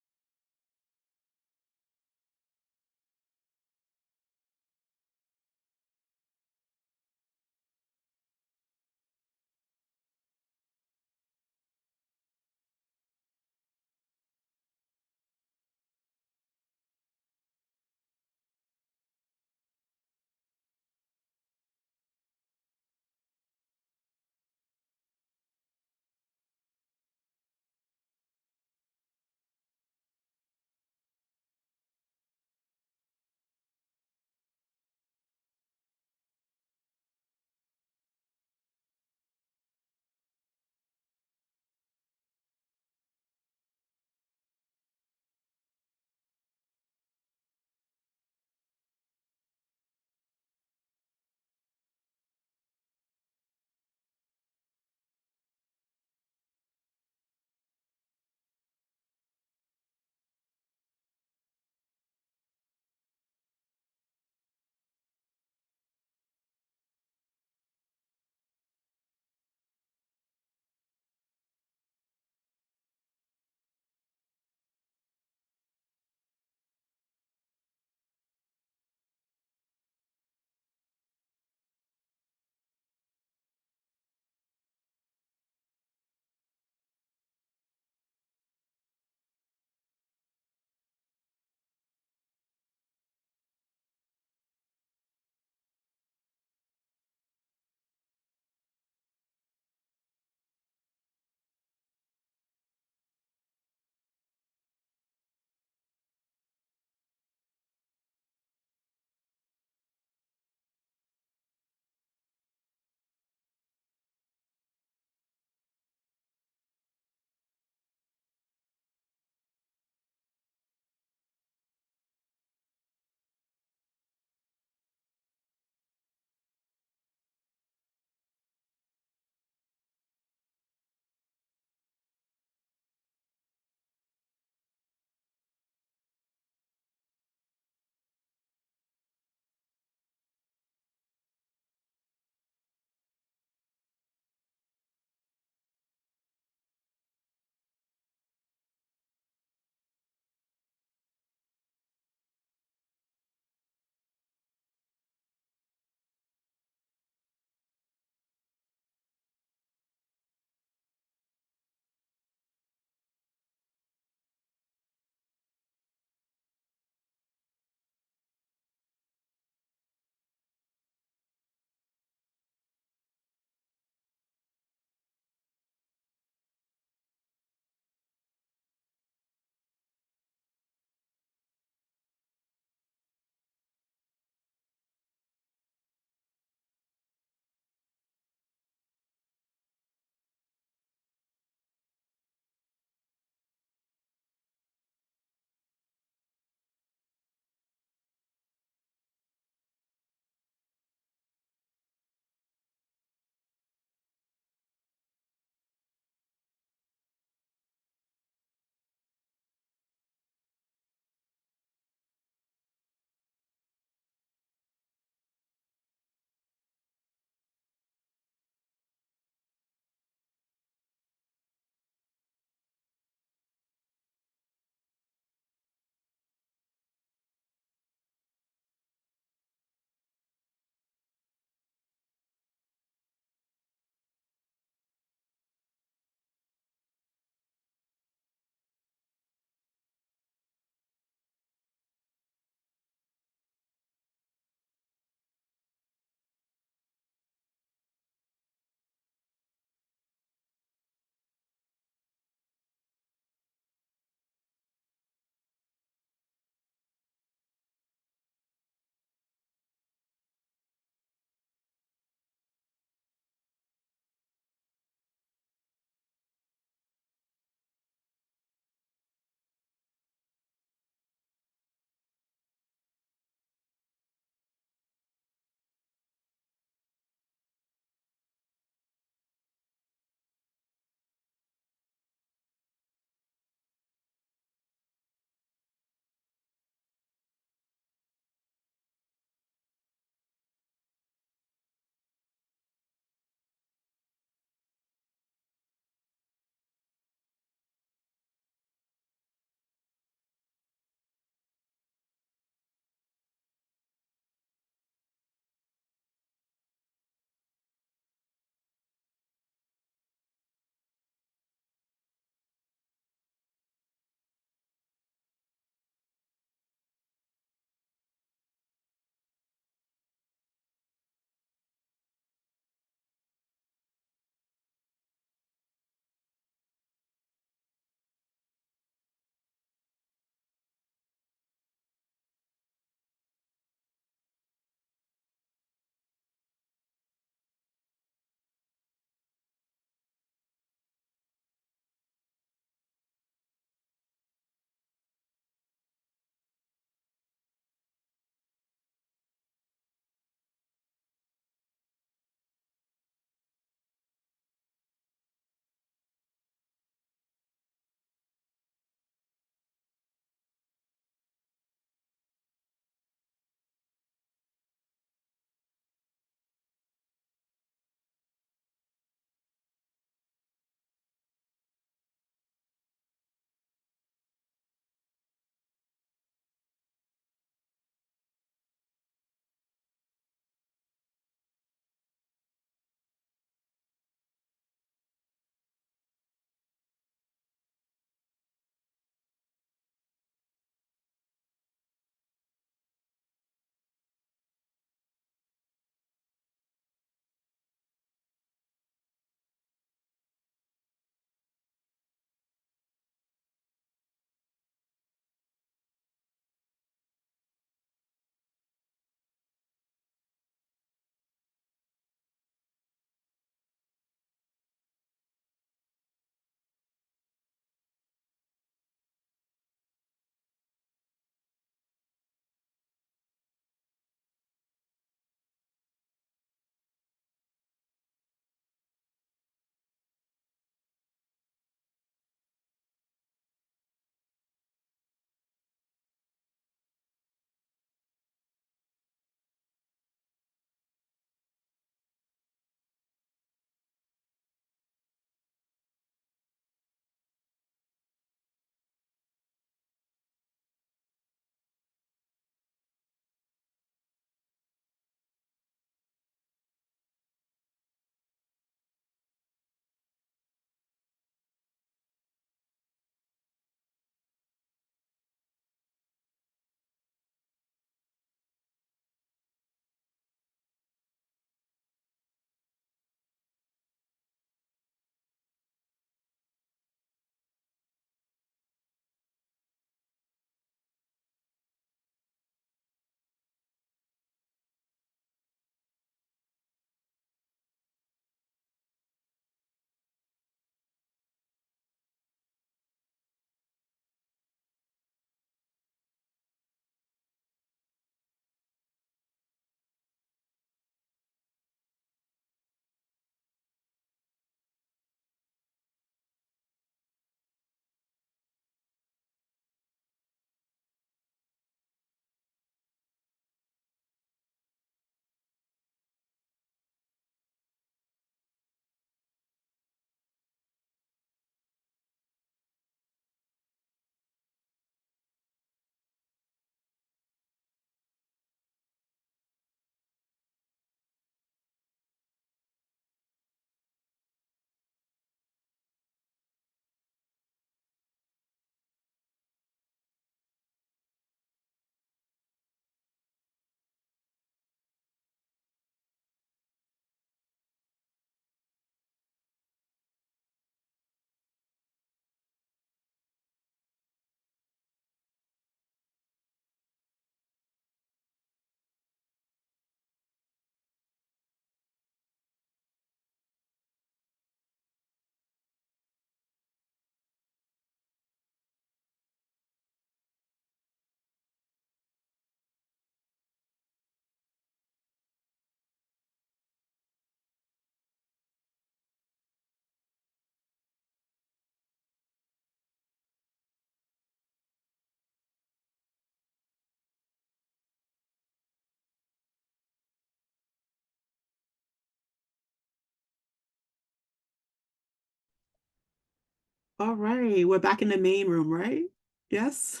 All right, we're back in the main room, right? Yes?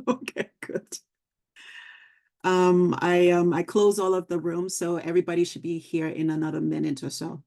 Okay, good. I close all of the rooms, so everybody should be here in another minute or so.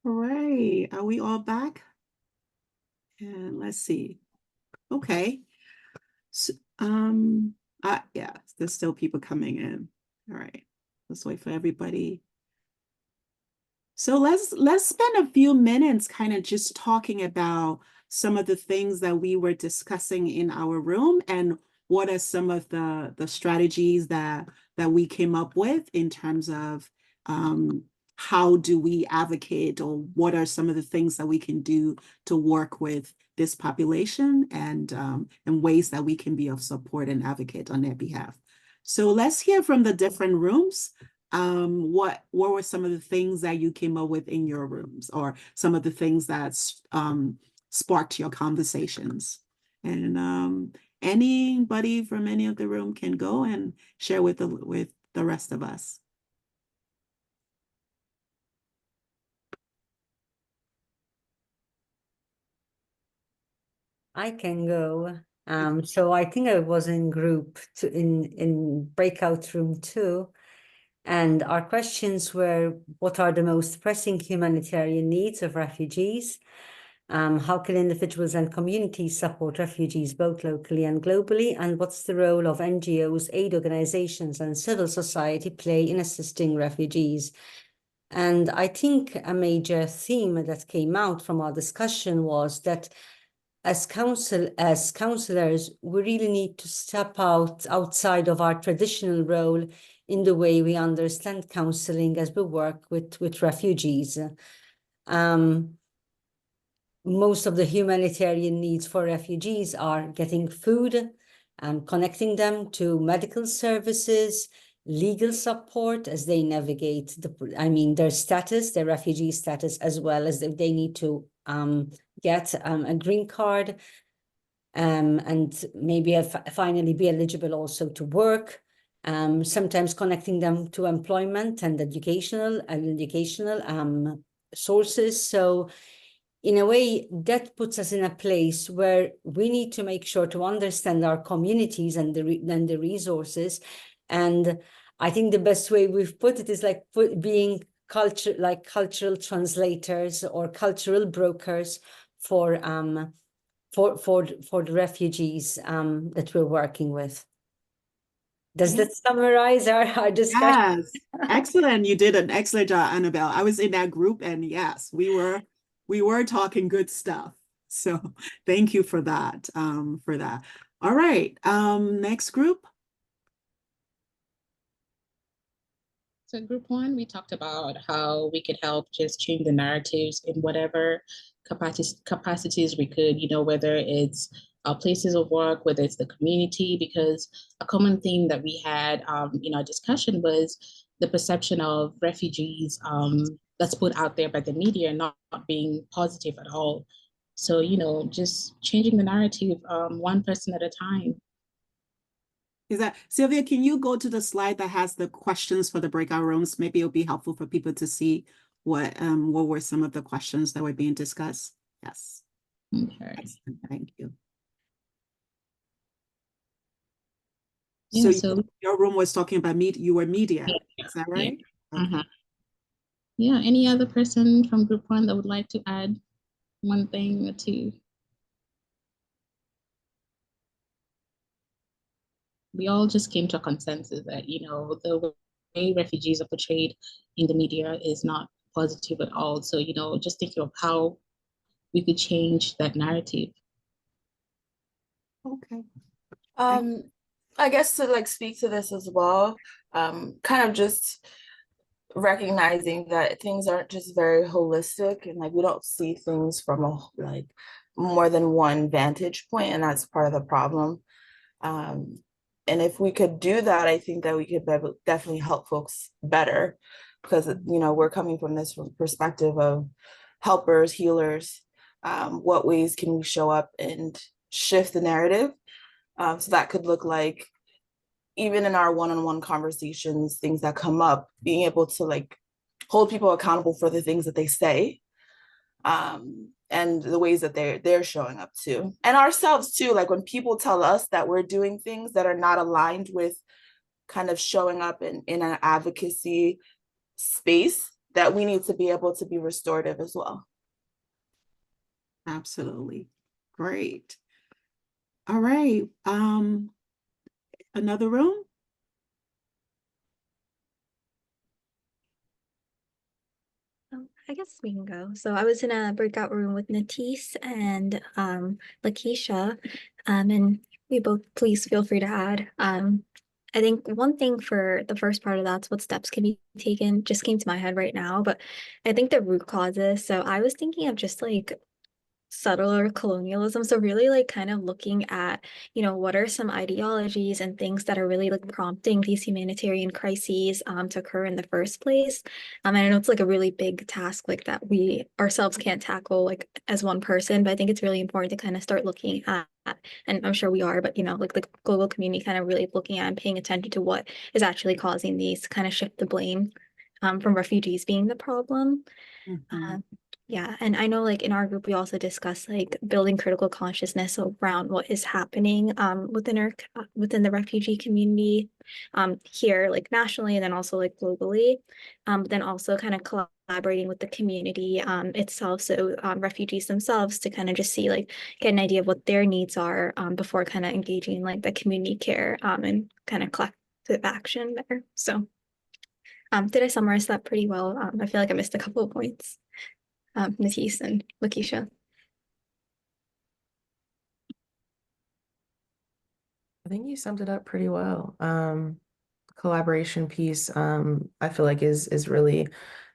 All right, are we all back? And let's see. Okay. So, yeah, there's still people coming in. All right, let's wait for everybody. So let's spend a few minutes kind of just talking about some of the things that we were discussing in our room and what are some of the strategies that we came up with in terms of how do we advocate, or what are some of the things that we can do to work with this population, and ways that we can be of support and advocate on their behalf. So let's hear from the different rooms. What were some of the things that you came up with in your rooms, or some of the things that sparked your conversations? And anybody from any of the room can go and share with the rest of us. I can go. So I think I was in group in breakout room 2, and our questions were: what are the most pressing humanitarian needs of refugees? How can individuals and communities support refugees both locally and globally? And what's the role of NGOs, aid organizations, and civil society play in assisting refugees? And I think a major theme that came out from our discussion was that as counselors, we really need to step outside of our traditional role in the way we understand counseling as we work with refugees. Most of the humanitarian needs for refugees are getting food, connecting them to medical services, legal support as they navigate their status, their refugee status, as well as if they need to get a green card, and maybe finally be eligible also to work. Sometimes connecting them to employment and educational sources. So in a way, that puts us in a place where we need to make sure to understand our communities and the resources. And I think the best way we've put it is like being cultural translators or cultural brokers for the refugees that we're working with. Does that summarize our discussion? Yes, excellent. You did an excellent job, Annabelle. I was in that group, and yes, we were talking good stuff. So thank you for that. All right. Next group. So group 1, we talked about how we could help just change the narratives in whatever capacities we could, whether it's our places of work, whether it's the community, because a common theme that we had in our discussion was the perception of refugees that's put out there by the media not being positive at all. So, just changing the narrative one person at a time. Is that Sylvia? Can you go to the slide that has the questions for the breakout rooms? Maybe it'll be helpful for people to see what were some of the questions that were being discussed. Yes. Okay. Excellent. Thank you. Yeah, So your room was talking about you were media. Yeah, is that right? Yeah. Okay. Yeah. Any other person from group 1 that would like to add one thing or two? We all just came to a consensus that, the way refugees are portrayed in the media is not positive at all. So, just thinking of how we could change that narrative. Okay. I guess to like speak to this as well, kind of just recognizing that things aren't just very holistic and like we don't see things from a like more than one vantage point, and that's part of the problem. Um, and if we could do that, I think that we could definitely help folks better, because you know we're coming from this perspective of helpers, healers. What ways can we show up and shift the narrative? So that could look like, even in our one-on-one conversations, things that come up, being able to like hold people accountable for the things that they say, and the ways that they're showing up too, and ourselves too. Like when people tell us that we're doing things that are not aligned with kind of showing up in an advocacy space, that we need to be able to be restorative as well. Absolutely. Great. All right. Another room? I guess we can go. So I was in a breakout room with Natisse and Lakeisha, and we both, please feel free to add. I think one thing for the first part of that's what steps can be taken just came to my head right now, but I think the root causes. So I was thinking of just like subtler colonialism. So really like kind of looking at, what are some ideologies and things that are really like prompting these humanitarian crises to occur in the first place. And I know it's like a really big task like that we ourselves can't tackle like as one person, but I think it's really important to kind of start looking at, and I'm sure we are, but like the global community kind of really looking at and paying attention to what is actually causing these, to kind of shift the blame from refugees being the problem. Mhm. Yeah, and I know like in our group we also discuss like building critical consciousness around what is happening within the refugee community here like nationally and then also like globally. But then also kind of collaborating with the community itself, so refugees themselves, to kind of just see like get an idea of what their needs are before kind of engaging in like the community care and kind of collective action there. So did I summarize that pretty well? I feel like I missed a couple of points. Natisse and Lakeisha. I think you summed it up pretty well. Collaboration piece, I feel like is really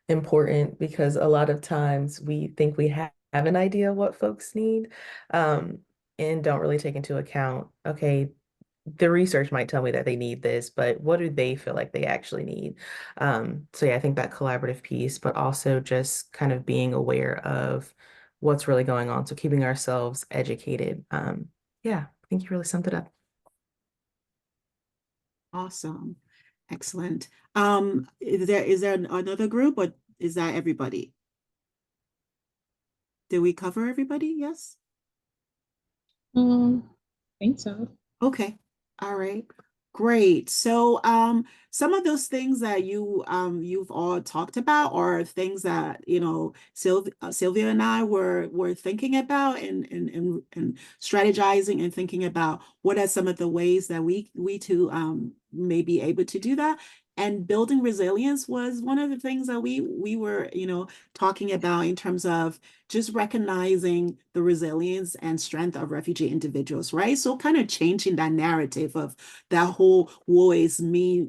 important, because a lot of times we think we have an idea of what folks need, and don't really take into account, okay, the research might tell me that they need this, but what do they feel like they actually need? So yeah, I think that collaborative piece, but also just kind of being aware of what's really going on. So keeping ourselves educated. Yeah, I think you really summed it up. Awesome. Excellent. Is there another group, or is that everybody? Did we cover everybody? Yes? I think so. Okay. All right. Great. So some of those things that you've all talked about are things that, Sylvia and I were thinking about and strategizing and thinking about what are some of the ways that we too may be able to do that. And building resilience was one of the things that we were, talking about in terms of just recognizing the resilience and strength of refugee individuals, right? So kind of changing that narrative of that whole woe is me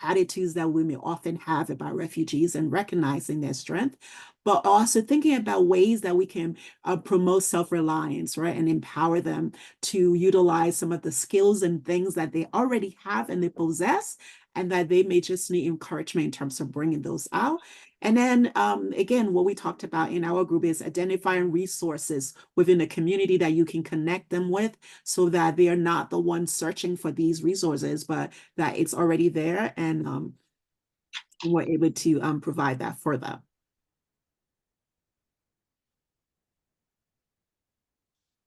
attitudes that we may often have about refugees, and recognizing their strength, but also thinking about ways that we can promote self-reliance, right? And empower them to utilize some of the skills and things that they already have and they possess, and that they may just need encouragement in terms of bringing those out. And then again, what we talked about in our group is identifying resources within the community that you can connect them with, so that they are not the ones searching for these resources, but that it's already there, and we're able to provide that for them.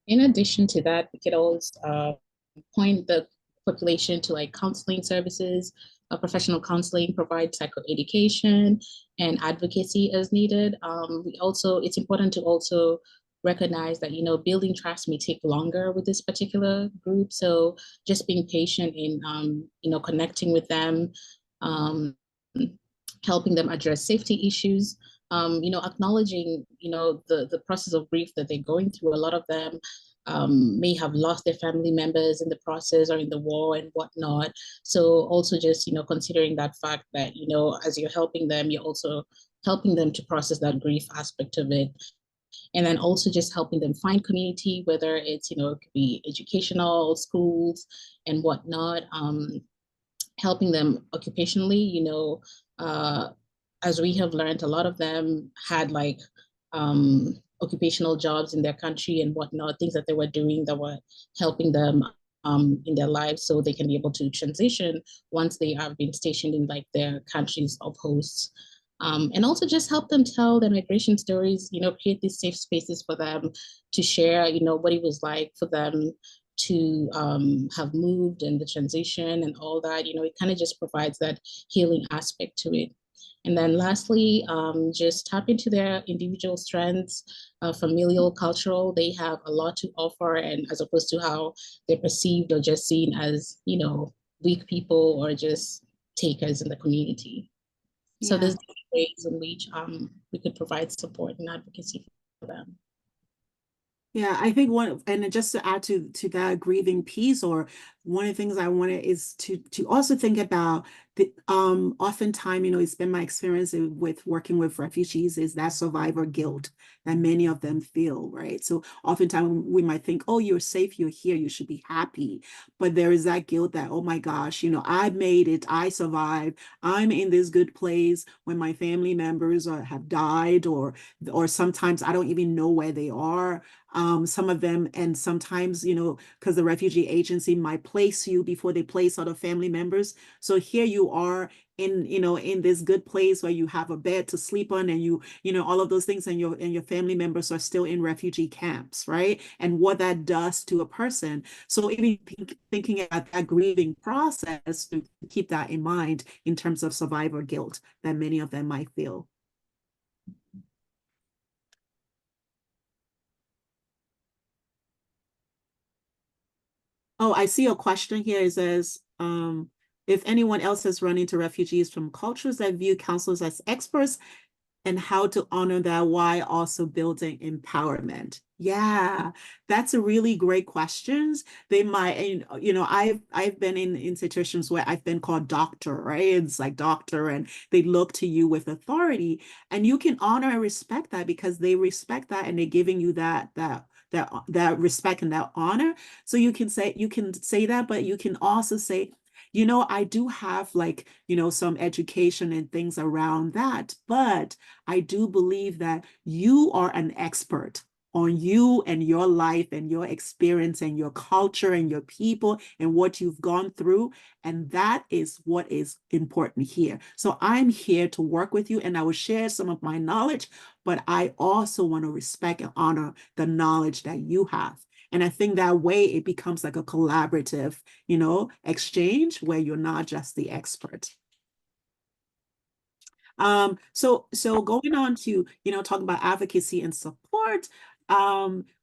In addition to that, we could always point the population to like counseling services, professional counseling, provide psychoeducation and advocacy as needed. It's important to also recognize that, building trust may take longer with this particular group. So just being patient in, connecting with them, helping them address safety issues, acknowledging, the process of grief that they're going through. A lot of them may have lost their family members in the process or in the war and whatnot. So also just, considering that fact that, as you're helping them, you're also helping them to process that grief aspect of it. And then also just helping them find community, whether it's, it could be educational, schools and whatnot, helping them occupationally, as we have learned, a lot of them had like occupational jobs in their country and whatnot, things that they were doing that were helping them in their lives so they can be able to transition once they have been stationed in like their countries of hosts. And also just help them tell their migration stories, create these safe spaces for them to share, what it was like for them to have moved and the transition and all that. It kind of just provides that healing aspect to it. And then lastly, just tap into their individual strengths, familial, cultural. They have a lot to offer, and as opposed to how they're perceived or just seen as, weak people or just takers in the community. So Yeah. there's ways in which we could provide support and advocacy for them. Yeah, I think and just to add to that grieving piece, or one of the things I wanted is to also think about the oftentimes, it's been my experience with working with refugees is that survivor guilt that many of them feel, right? So oftentimes we might think, oh, you're safe, you're here, you should be happy. But there is that guilt that, oh my gosh, I made it, I survived, I'm in this good place when my family members have died, or sometimes I don't even know where they are. Some of them, and sometimes, because the refugee agency might place you before they place other family members. So here you are in this good place where you have a bed to sleep on, and all of those things, and your family members are still in refugee camps, right? And what that does to a person. So even thinking about that grieving process, to keep that in mind in terms of survivor guilt that many of them might feel. Oh, I see a question here. It says, if anyone else has run into refugees from cultures that view counselors as experts, and how to honor that while also building empowerment. Yeah, that's a really great questions. They might, and I've been in situations where I've been called doctor, right? It's like doctor, and they look to you with authority, and you can honor and respect that because they respect that, and they're giving you that respect and that honor. So you can say that, but you can also say, I do have like, some education and things around that, but I do believe that you are an expert on you and your life and your experience and your culture and your people and what you've gone through. And that is what is important here. So I'm here to work with you, and I will share some of my knowledge, but I also want to respect and honor the knowledge that you have. And I think that way it becomes like a collaborative, exchange where you're not just the expert. So going on to, talk about advocacy and support,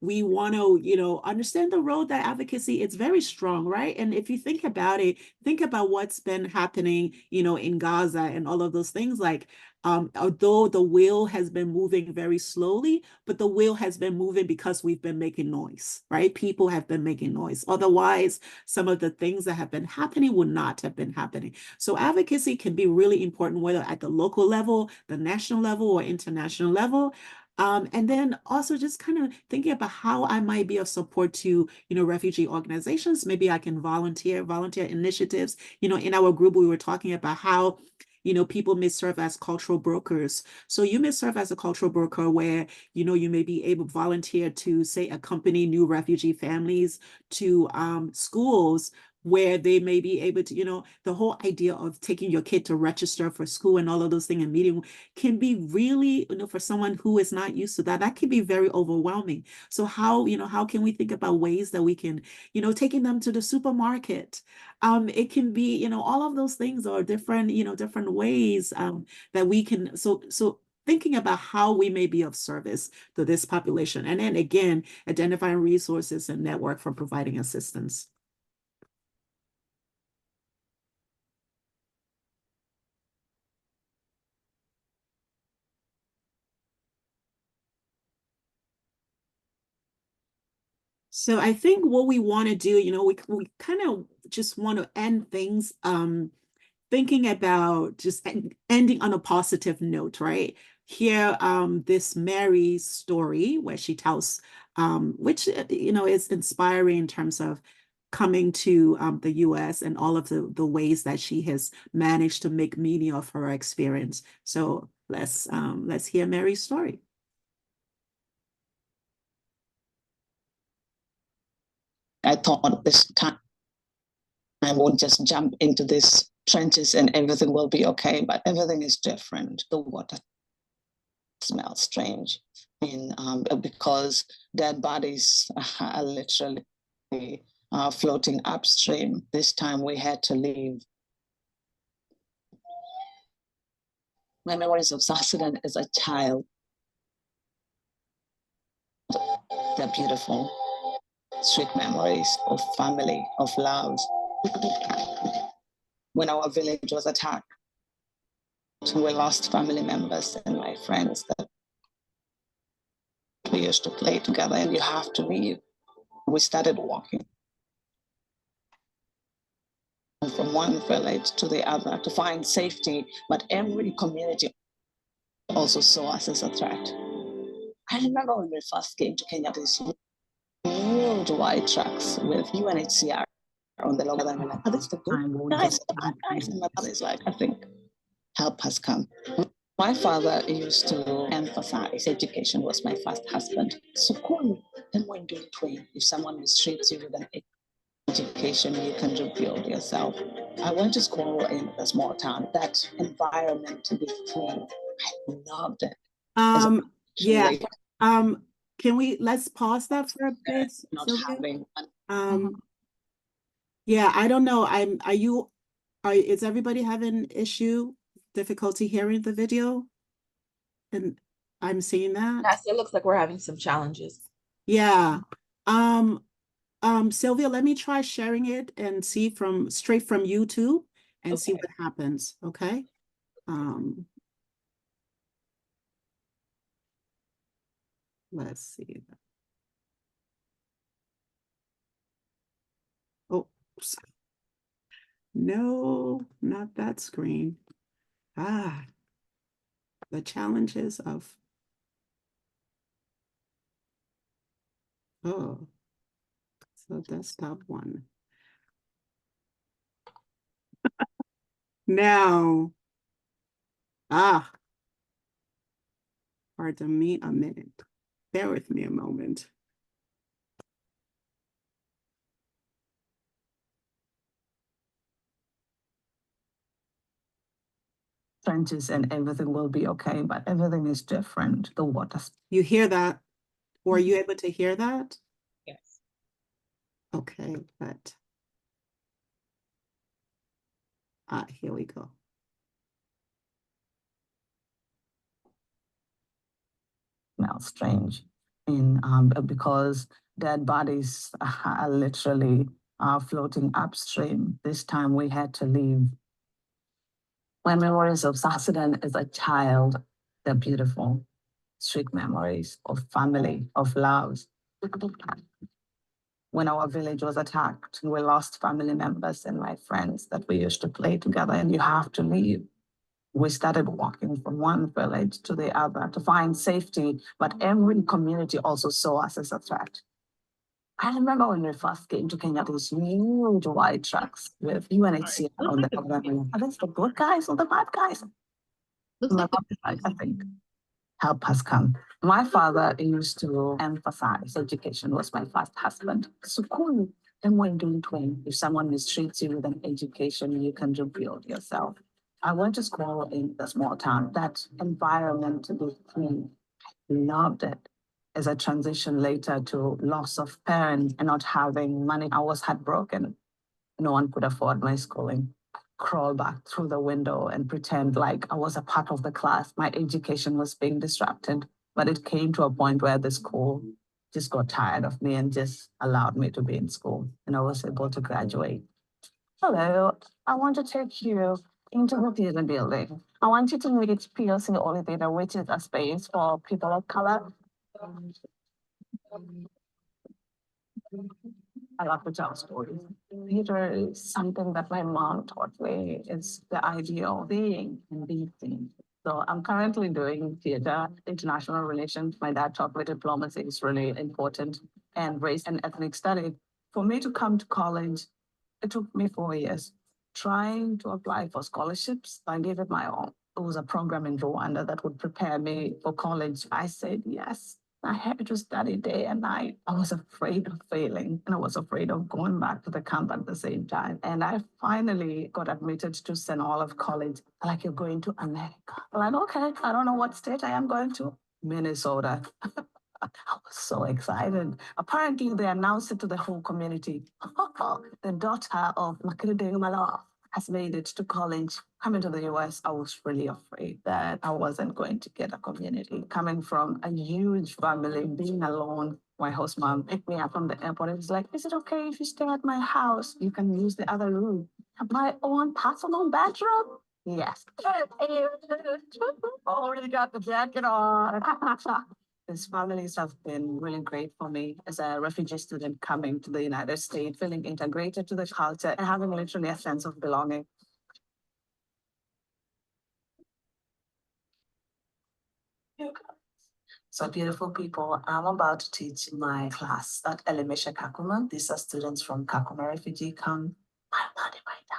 we want to, understand the role that advocacy is very strong, right? And if you think about it, think about what's been happening, in Gaza and all of those things, like, although the wheel has been moving very slowly, but the wheel has been moving because we've been making noise, right? People have been making noise. Otherwise, some of the things that have been happening would not have been happening. So advocacy can be really important, whether at the local level, the national level, or international level. And then also just kind of thinking about how I might be of support to, refugee organizations. Maybe I can volunteer initiatives. In our group, we were talking about how, people may serve as cultural brokers. So you may serve as a cultural broker where, you may be able to volunteer to, say, accompany new refugee families to schools where they may be able to, the whole idea of taking your kid to register for school and all of those things and meeting can be really, for someone who is not used to that, that can be very overwhelming. So how can we think about ways that we can, taking them to the supermarket? It can be, all of those things are different, different ways that we can, so thinking about how we may be of service to this population. And then again, identifying resources and network for providing assistance. So I think what we want to do, we kind of just want to end things thinking about just ending on a positive note, right? Here, this Mary's story where she tells, which, is inspiring in terms of coming to the US and all of the ways that she has managed to make meaning of her experience. So let's hear Mary's story. I thought this time I would just jump into these trenches and everything will be okay, but everything is different. The water smells strange, and because dead bodies are literally floating upstream. This time we had to leave. My memories of South Sudan as a child, they're beautiful. Sweet memories of family, of love. When our village was attacked, we lost family members and my friends that we used to play together, and you have to leave. We started walking from one village to the other to find safety, but every community also saw us as a threat. I remember when we first came to Kenya, these huge white trucks with UNHCR on the logo, and we're like, oh, this is the good guys, the bad guys. And my mother is like, I think help has come. My father used to emphasize education was my first husband. So cool. Then when you're 20, if someone mistreats you with an education, you can rebuild yourself. I went to school in a small town. That environment to be free, I loved it. Yeah. Let's pause that for a bit, Sylvia? Yeah, I don't know. Is everybody having difficulty hearing the video? And I'm seeing that. Yes, it looks like we're having some challenges. Yeah. Sylvia, let me try sharing it and see straight from YouTube and see what happens. Okay. Let's see. Oh, no, not that screen. The challenges of, so desktop one. Now, pardon me a minute. Bear with me a moment. Trenches and everything will be okay, but everything is different. The water. You hear that? Or are you able to hear that? Yes. Okay, but here we go. Smells strange, in because dead bodies are literally floating upstream. This time we had to leave. My memories of South Sudan as a child, they're beautiful. Sweet memories of family, of love. When our village was attacked, we lost family members and my friends that we used to play together, and you have to leave. We started walking from one village to the other to find safety, but every community also saw us as a threat. I remember when we first came to Kenya, these huge white trucks with UNHCR on the cover. Are these the good guys or the bad guys? I think help has come. My father used to emphasize education was my first husband. So cool. And when doing 20, if someone mistreats you with an education, you can rebuild yourself. I went to school in a small town. That environment to be free, loved it. As I transitioned later to loss of parents and not having money, I was heartbroken. No one could afford my schooling. Crawl back through the window and pretend like I was a part of the class. My education was being disrupted, but it came to a point where the school just got tired of me and just allowed me to be in school, and I was able to graduate. Hello, I want to take you into the theater building. I want you to meet PLC Only Theater, which is a space for people of color. I love to tell stories. Theater is something that my mom taught me. It's the idea of being and being seen. So I'm currently doing theater, international relations. My dad taught me diplomacy is really important, and race and ethnic study. For me to come to college, it took me 4 years trying to apply for scholarships. I gave it my all. It was a program in Rwanda that would prepare me for college. I said yes. I had to study day and night. I was afraid of failing and I was afraid of going back to the camp at the same time. And I finally got admitted to St. Olaf College. Like, you're going to America. I'm like, okay, I don't know what state I am going to. Minnesota. I was so excited. Apparently, they announced it to the whole community. The daughter of Makinde Malaf has made it to college. Coming to the US, I was really afraid that I wasn't going to get a community. Coming from a huge family, being alone, my host mom picked me up from the airport and was like, is it okay if you stay at my house? You can use the other room. My own personal bedroom? Yes. Already got the jacket on. These families have been really great for me as a refugee student coming to the United States, feeling integrated to the culture and having literally a sense of belonging. So beautiful people, I'm about to teach my class at Elemisha Kakuma. These are students from Kakuma refugee camp. I'm not in my time.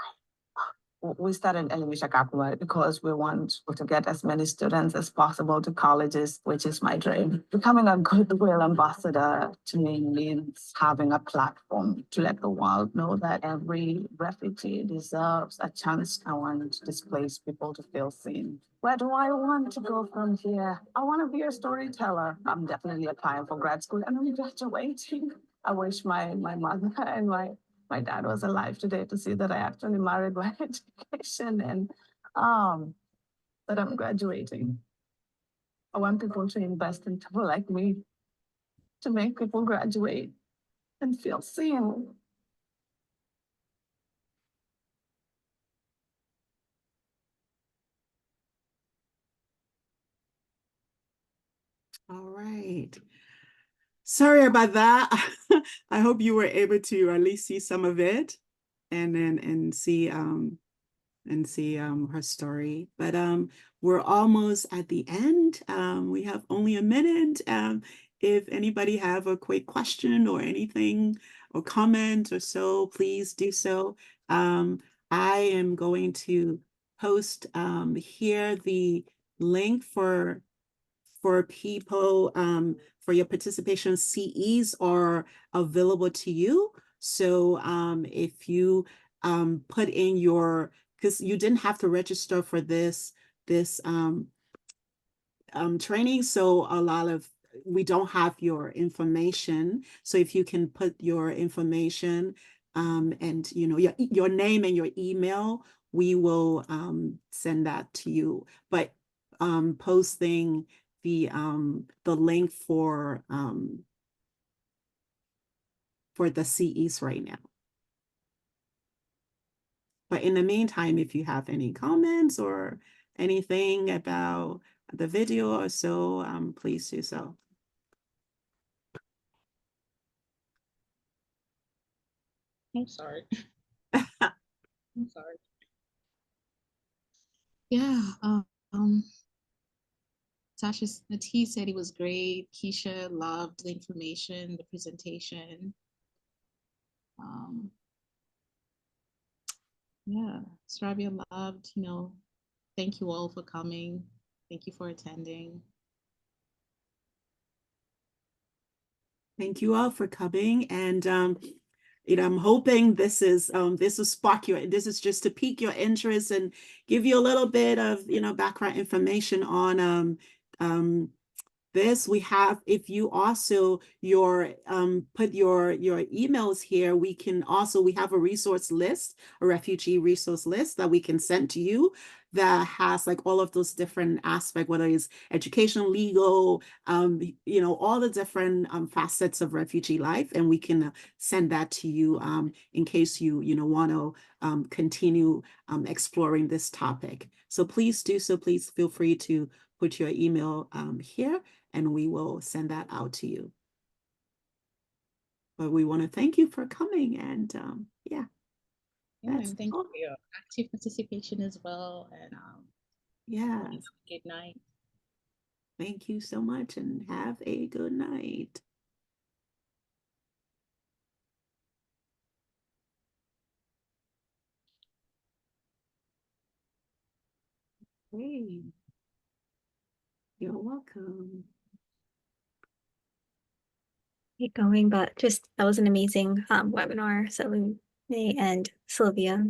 We started Elemisha Kakuma because we want to get as many students as possible to colleges, which is my dream. Becoming a goodwill ambassador to me means having a platform to let the world know that every refugee deserves a chance. I want displaced people to feel seen. Where do I want to go from here? I want to be a storyteller. I'm definitely applying for grad school and I'm graduating. I wish my mother and my dad was alive today to see that I actually married my education and that I'm graduating. I want people to invest in people like me to make people graduate and feel seen. All right. Sorry about that. I hope you were able to at least see some of it and see her story. But we're almost at the end. We have only a minute. If anybody have a quick question or anything or comment or so, please do so. I am going to post here the link for people, for your participation. CEs are available to you. So if you put in your, because you didn't have to register for this training, so we don't have your information. So if you can put your information and your name and your email, we will send that to you. But posting the link for the CEs right now. But in the meantime, if you have any comments or anything about the video or so, please do so. I'm sorry. I'm sorry. Yeah. Sasha Nati said it was great. Keisha loved the information, the presentation. Yeah, Stravia loved, thank you all for coming. Thank you for attending. Thank you all for coming, and I'm hoping this will spark this is just to pique your interest and give you a little bit of background information on this. We have, if you also put your emails here, we have a resource list, a refugee resource list that we can send to you that has like all of those different aspects, whether it's education, legal, all the different facets of refugee life, and we can send that to you in case you want to continue exploring this topic. So please do so. Please feel free to put your email here, and we will send that out to you. but we want to thank you for coming, and yeah, Yeah, that's and thank you all. for your active participation as well. And Yeah, good night. thank you so much, and have a good night. Hey, you're welcome. Keep going, but just that was an amazing webinar, Salome and Sylvia.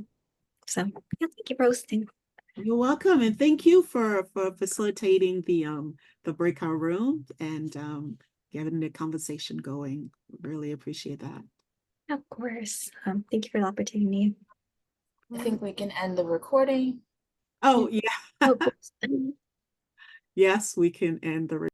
So yeah, thank you for hosting. You're welcome, and thank you for facilitating the breakout room and getting the conversation going. Really appreciate that. Of course. Thank you for the opportunity. I think we can end the recording. Oh, yeah. Oh, cool. Yes, we can end the